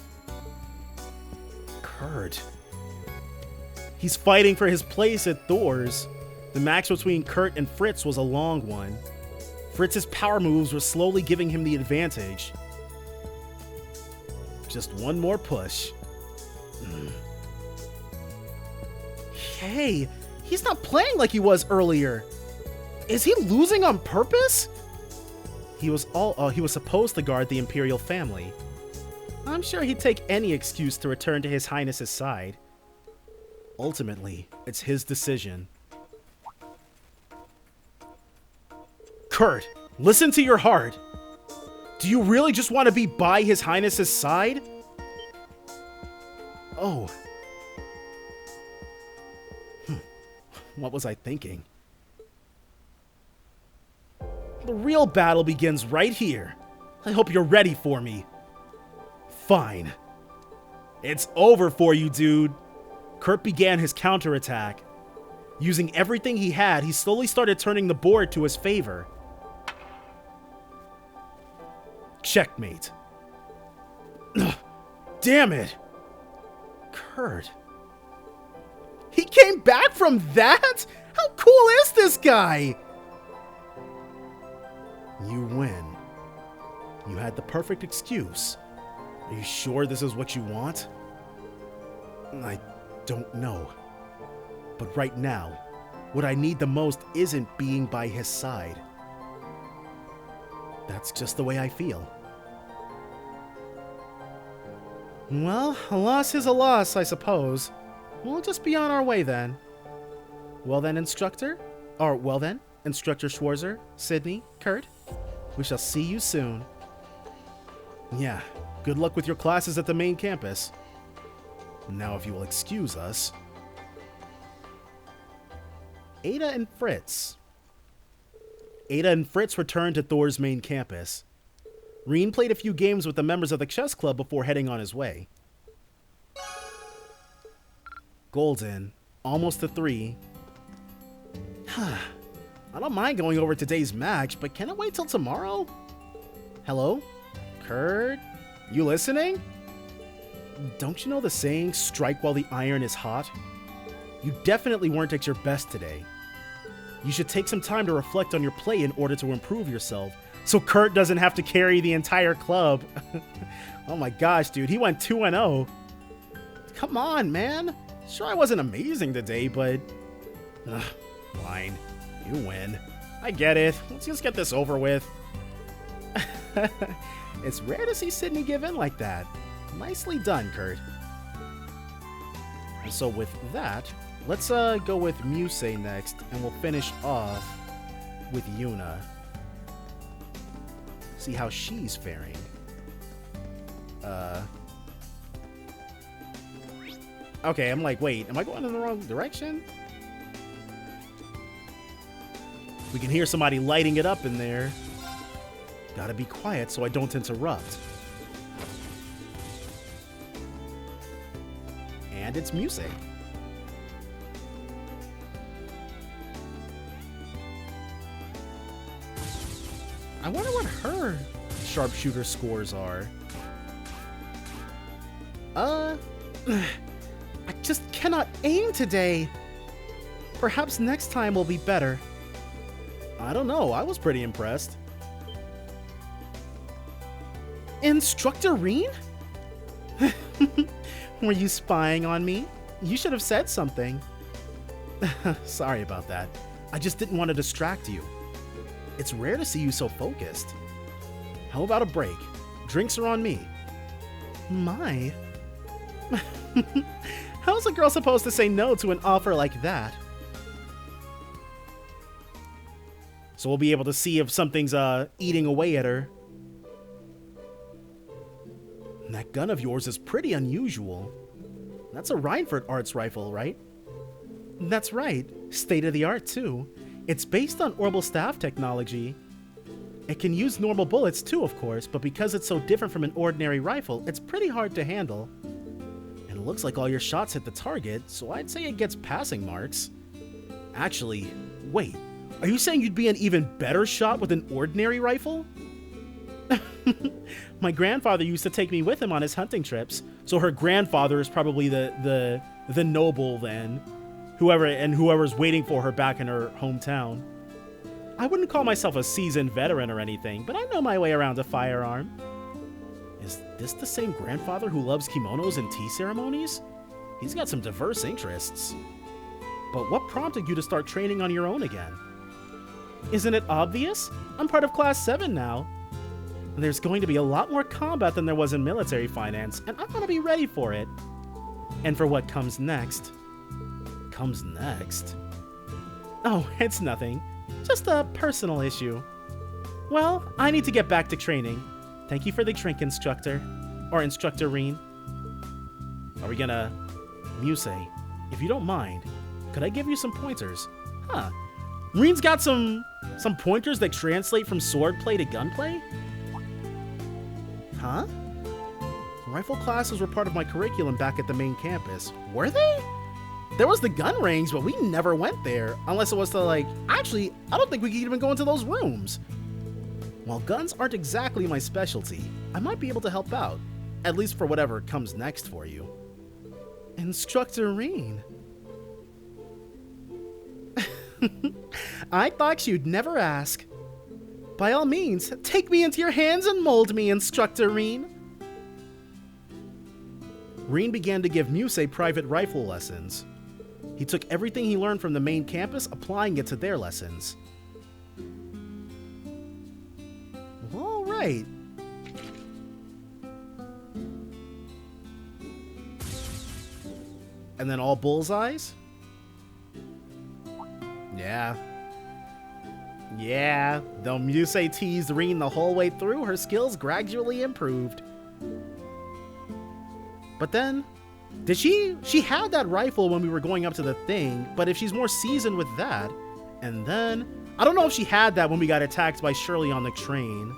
Kurt. He's fighting for his place at Thor's. The match between Kurt and Fritz was a long one. Fritz's power moves were slowly giving him the advantage. Just one more push. Hey, he's not playing like he was earlier. Is he losing on purpose? He was supposed to guard the Imperial family. I'm sure he'd take any excuse to return to His Highness's side. Ultimately, it's his decision. Kurt, listen to your heart. Do you really just want to be by His Highness's side? Oh. What was I thinking? The real battle begins right here. I hope you're ready for me. Fine. It's over for you, dude. Kurt began his counterattack. Using everything he had, he slowly started turning the board to his favor. Checkmate. Ugh, damn it. Kurt. He came back from that? How cool is this guy? You win. You had the perfect excuse. Are you sure this is what you want? I don't know. But right now, what I need the most isn't being by his side. That's just the way I feel. Well, a loss is a loss, I suppose. We'll just be on our way then. Well then, Instructor Schwarzer, Sydney, Kurt, we shall see you soon. Yeah, good luck with your classes at the main campus. Now if you will excuse us. Ada and Fritz. Ada and Fritz returned to Thor's main campus. Reen played a few games with the members of the chess club before heading on his way. Golden, almost a 3. I don't mind going over today's match, but can it wait till tomorrow? Hello? Kurt? You listening? Don't you know the saying, strike while the iron is hot? You definitely weren't at your best today. You should take some time to reflect on your play in order to improve yourself, so Kurt doesn't have to carry the entire club. Oh my gosh, dude, he went 2-0. Come on, man. Sure, I wasn't amazing today, but... fine. You win. I get it. Let's just get this over with. It's rare to see Sydney give in like that. Nicely done, Kurt. And so with that, let's go with Musei next, and we'll finish off with Yuna. See how she's faring. Okay, I'm like, wait, am I going in the wrong direction? We can hear somebody lighting it up in there. Gotta be quiet so I don't interrupt. And it's music. I wonder what her sharpshooter scores are. I just cannot aim today. Perhaps next time will be better. I don't know, I was pretty impressed. Instructor Reen? Were you spying on me? You should have said something. Sorry about that. I just didn't want to distract you. It's rare to see you so focused. How about a break? Drinks are on me. My. How's a girl supposed to say no to an offer like that? So we'll be able to see if something's eating away at her. That gun of yours is pretty unusual. That's a Reinford Arts rifle, right? That's right. State-of-the-art, too. It's based on orbital staff technology. It can use normal bullets, too, of course, but because it's so different from an ordinary rifle, it's pretty hard to handle. And it looks like all your shots hit the target, so I'd say it gets passing marks. Actually, wait. Are you saying you'd be an even better shot with an ordinary rifle? My grandfather used to take me with him on his hunting trips, so her grandfather is probably the noble then, whoever's waiting for her back in her hometown. I wouldn't call myself a seasoned veteran or anything, but I know my way around a firearm. Is this the same grandfather who loves kimonos and tea ceremonies? He's got some diverse interests. But what prompted you to start training on your own again? Isn't it obvious? I'm part of Class 7 now. There's going to be a lot more combat than there was in military finance, and I'm going to be ready for it. And for what comes next. Comes next? Oh, it's nothing. Just a personal issue. Well, I need to get back to training. Thank you for the drink, Instructor. Or Instructor Reen. Are we gonna... Musei, if you don't mind, could I give you some pointers? Huh. Reen's got some pointers that translate from swordplay to gunplay? Huh? Rifle classes were part of my curriculum back at the main campus. Were they? There was the gun range, but we never went there. Unless it was to like, actually, I don't think we could even go into those rooms. While guns aren't exactly my specialty, I might be able to help out. At least for whatever comes next for you. Instructor Reen. I thought you'd never ask. By all means, take me into your hands and mold me, Instructor Reen. Reen began to give Musei private rifle lessons. He took everything he learned from the main campus, applying it to their lessons. All right. And then all bullseyes? Yeah. Yeah, though Musei teased Reen the whole way through, her skills gradually improved. But then, she had that rifle when we were going up to the thing, but if she's more seasoned with that, and then, I don't know if she had that when we got attacked by Shirley on the train.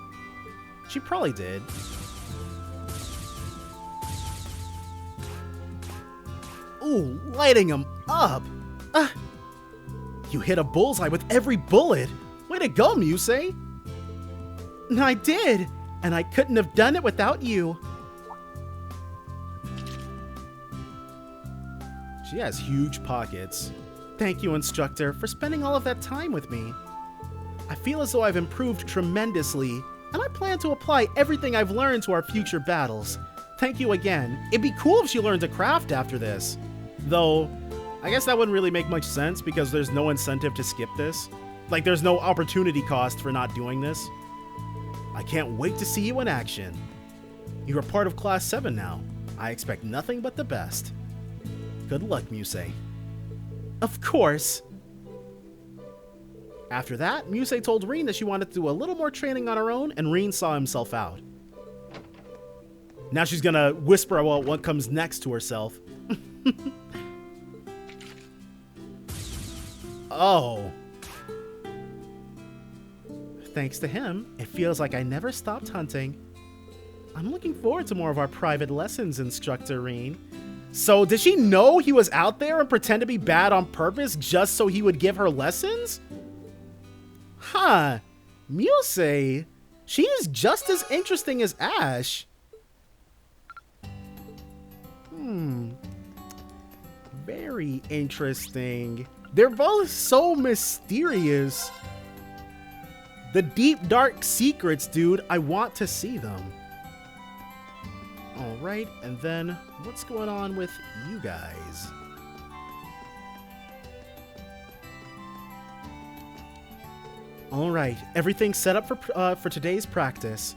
She probably did. Ooh, lighting him up. You hit a bullseye with every bullet. Way to go, Musei. I did, and I couldn't have done it without you. She has huge pockets. Thank you, Instructor, for spending all of that time with me. I feel as though I've improved tremendously, and I plan to apply everything I've learned to our future battles. Thank you again. It'd be cool if she learned to craft after this. Though, I guess that wouldn't really make much sense because there's no incentive to skip this. Like, there's no opportunity cost for not doing this. I can't wait to see you in action. You are part of Class 7 now. I expect nothing but the best. Good luck, Musei. Of course. After that, Musei told Reen that she wanted to do a little more training on her own, and Reen saw himself out. Now she's gonna whisper about what comes next to herself. Oh. Thanks to him, it feels like I never stopped hunting. I'm looking forward to more of our private lessons, Instructor Reen. So, did she know he was out there and pretend to be bad on purpose just so he would give her lessons? Huh. Musei. She's just as interesting as Ash. Very interesting. They're both so mysterious. The deep, dark secrets, dude. I want to see them. Alright, and then what's going on with you guys? Alright, everything's set up for today's practice.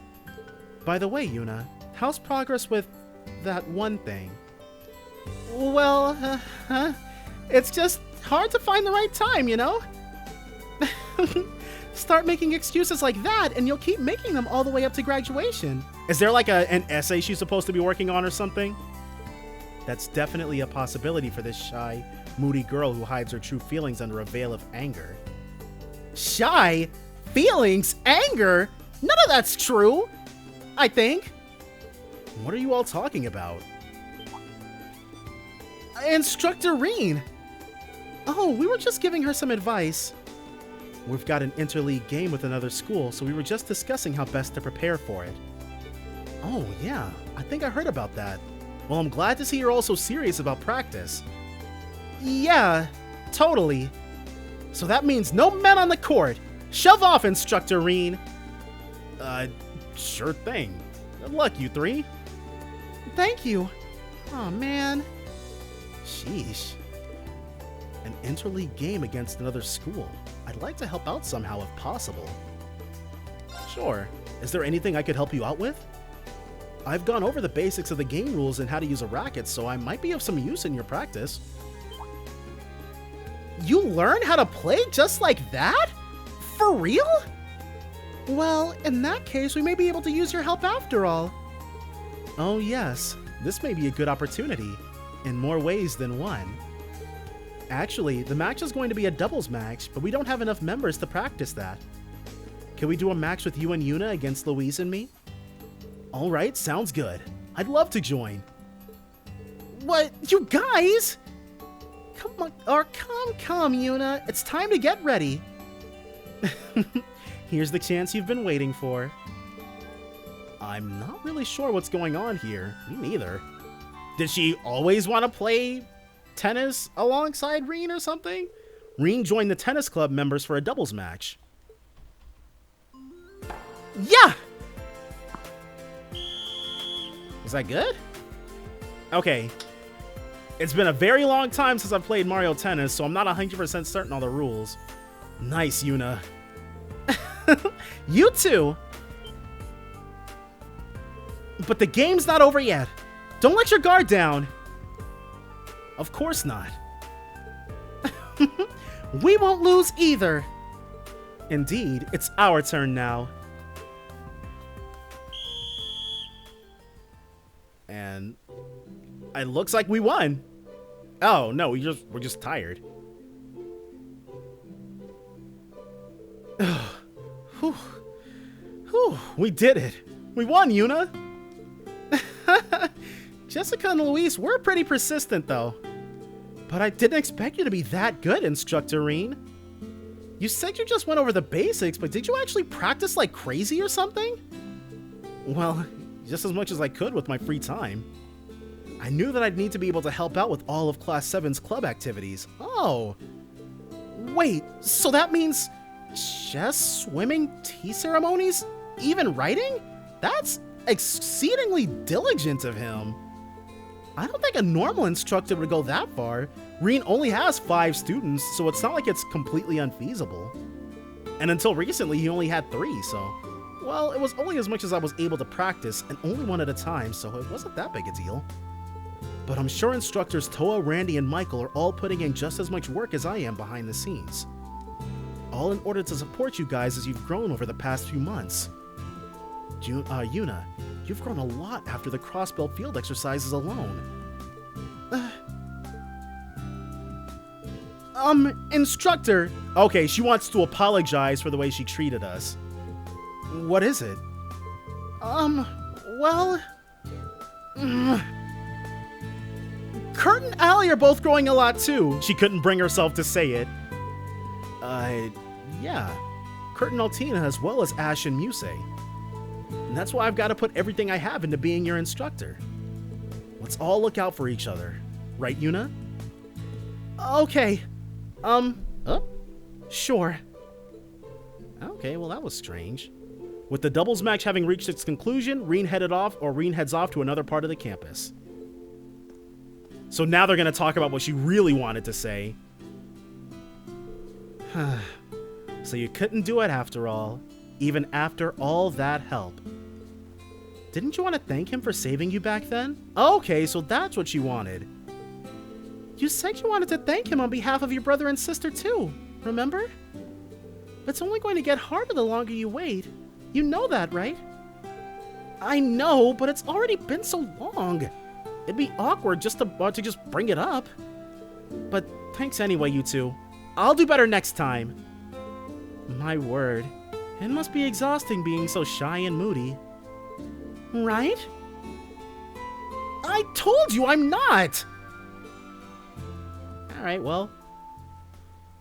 By the way, Yuna, how's progress with that one thing? Well, it's just hard to find the right time, you know? Start making excuses like that, and you'll keep making them all the way up to graduation. Is there like an essay she's supposed to be working on or something? That's definitely a possibility for this shy, moody girl who hides her true feelings under a veil of anger. Shy? Feelings? Anger? None of that's true, I think. What are you all talking about? Instructor Reen. Oh, we were just giving her some advice. We've got an interleague game with another school, so we were just discussing how best to prepare for it. Oh, yeah, I think I heard about that. Well, I'm glad to see you're also serious about practice. Yeah, totally. So that means no men on the court. Shove off, Instructor Reen. Sure thing. Good luck, you three. Thank you. Oh, man. Sheesh. An interleague game against another school. I'd like to help out somehow if possible. Sure. Is there anything I could help you out with? I've gone over the basics of the game rules and how to use a racket, so I might be of some use in your practice. You learned how to play just like that? For real? Well, in that case, we may be able to use your help after all. Oh yes, this may be a good opportunity, in more ways than one. Actually, the match is going to be a doubles match, but we don't have enough members to practice that. Can we do a match with you and Yuna against Louise and me? Alright, sounds good. I'd love to join. What? You guys? Come on, or come, Yuna. It's time to get ready. Here's the chance you've been waiting for. I'm not really sure what's going on here. Me neither. Did she always want to play tennis alongside Reen or something? Reen joined the tennis club members for a doubles match. Yeah! Was that good? Okay. It's been a very long time since I've played Mario Tennis, so I'm not 100% certain on the rules. Nice, Yuna. You too! But the game's not over yet. Don't let your guard down. Of course not. We won't lose either. Indeed, it's our turn now. And it looks like we won. Oh, no, we're just tired. Whew. Whew, we did it. We won, Yuna. Jessica and Luis were pretty persistent, though. But I didn't expect you to be that good, Instructor Reen. You said you just went over the basics, but did you actually practice like crazy or something? Well, just as much as I could with my free time. I knew that I'd need to be able to help out with all of Class 7's club activities. Oh. Wait, so that means chess, swimming, tea ceremonies, even writing? That's exceedingly diligent of him. I don't think a normal instructor would go that far. Reen only has 5 students, so it's not like it's completely unfeasible. And until recently, he only had 3, so... Well, it was only as much as I was able to practice, and only one at a time, so it wasn't that big a deal. But I'm sure instructors Toa, Randy, and Michael are all putting in just as much work as I am behind the scenes. All in order to support you guys as you've grown over the past few months. Yuna, you've grown a lot after the crossbelt field exercises alone. Instructor! Okay, she wants to apologize for the way she treated us. What is it? Well... Kurt and Allie are both growing a lot too. She couldn't bring herself to say it. Yeah. Kurt and Altina as well as Ash and Musei. And that's why I've got to put everything I have into being your instructor. Let's all look out for each other. Right, Yuna? Okay. Sure. Okay, well that was strange. With the doubles match having reached its conclusion, Reen heads off to another part of the campus. So now they're going to talk about what she really wanted to say. So you couldn't do it after all, even after all that help. Didn't you want to thank him for saving you back then? Okay, so that's what you wanted. You said you wanted to thank him on behalf of your brother and sister too, remember? It's only going to get harder the longer you wait. You know that, right? I know, but it's already been so long. It'd be awkward just to bring it up. But thanks anyway, you two. I'll do better next time. My word. It must be exhausting being so shy and moody. Right? I told you I'm not! Alright, well.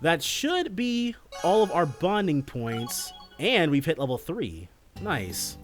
That should be all of our bonding points. And we've hit level 3. Nice.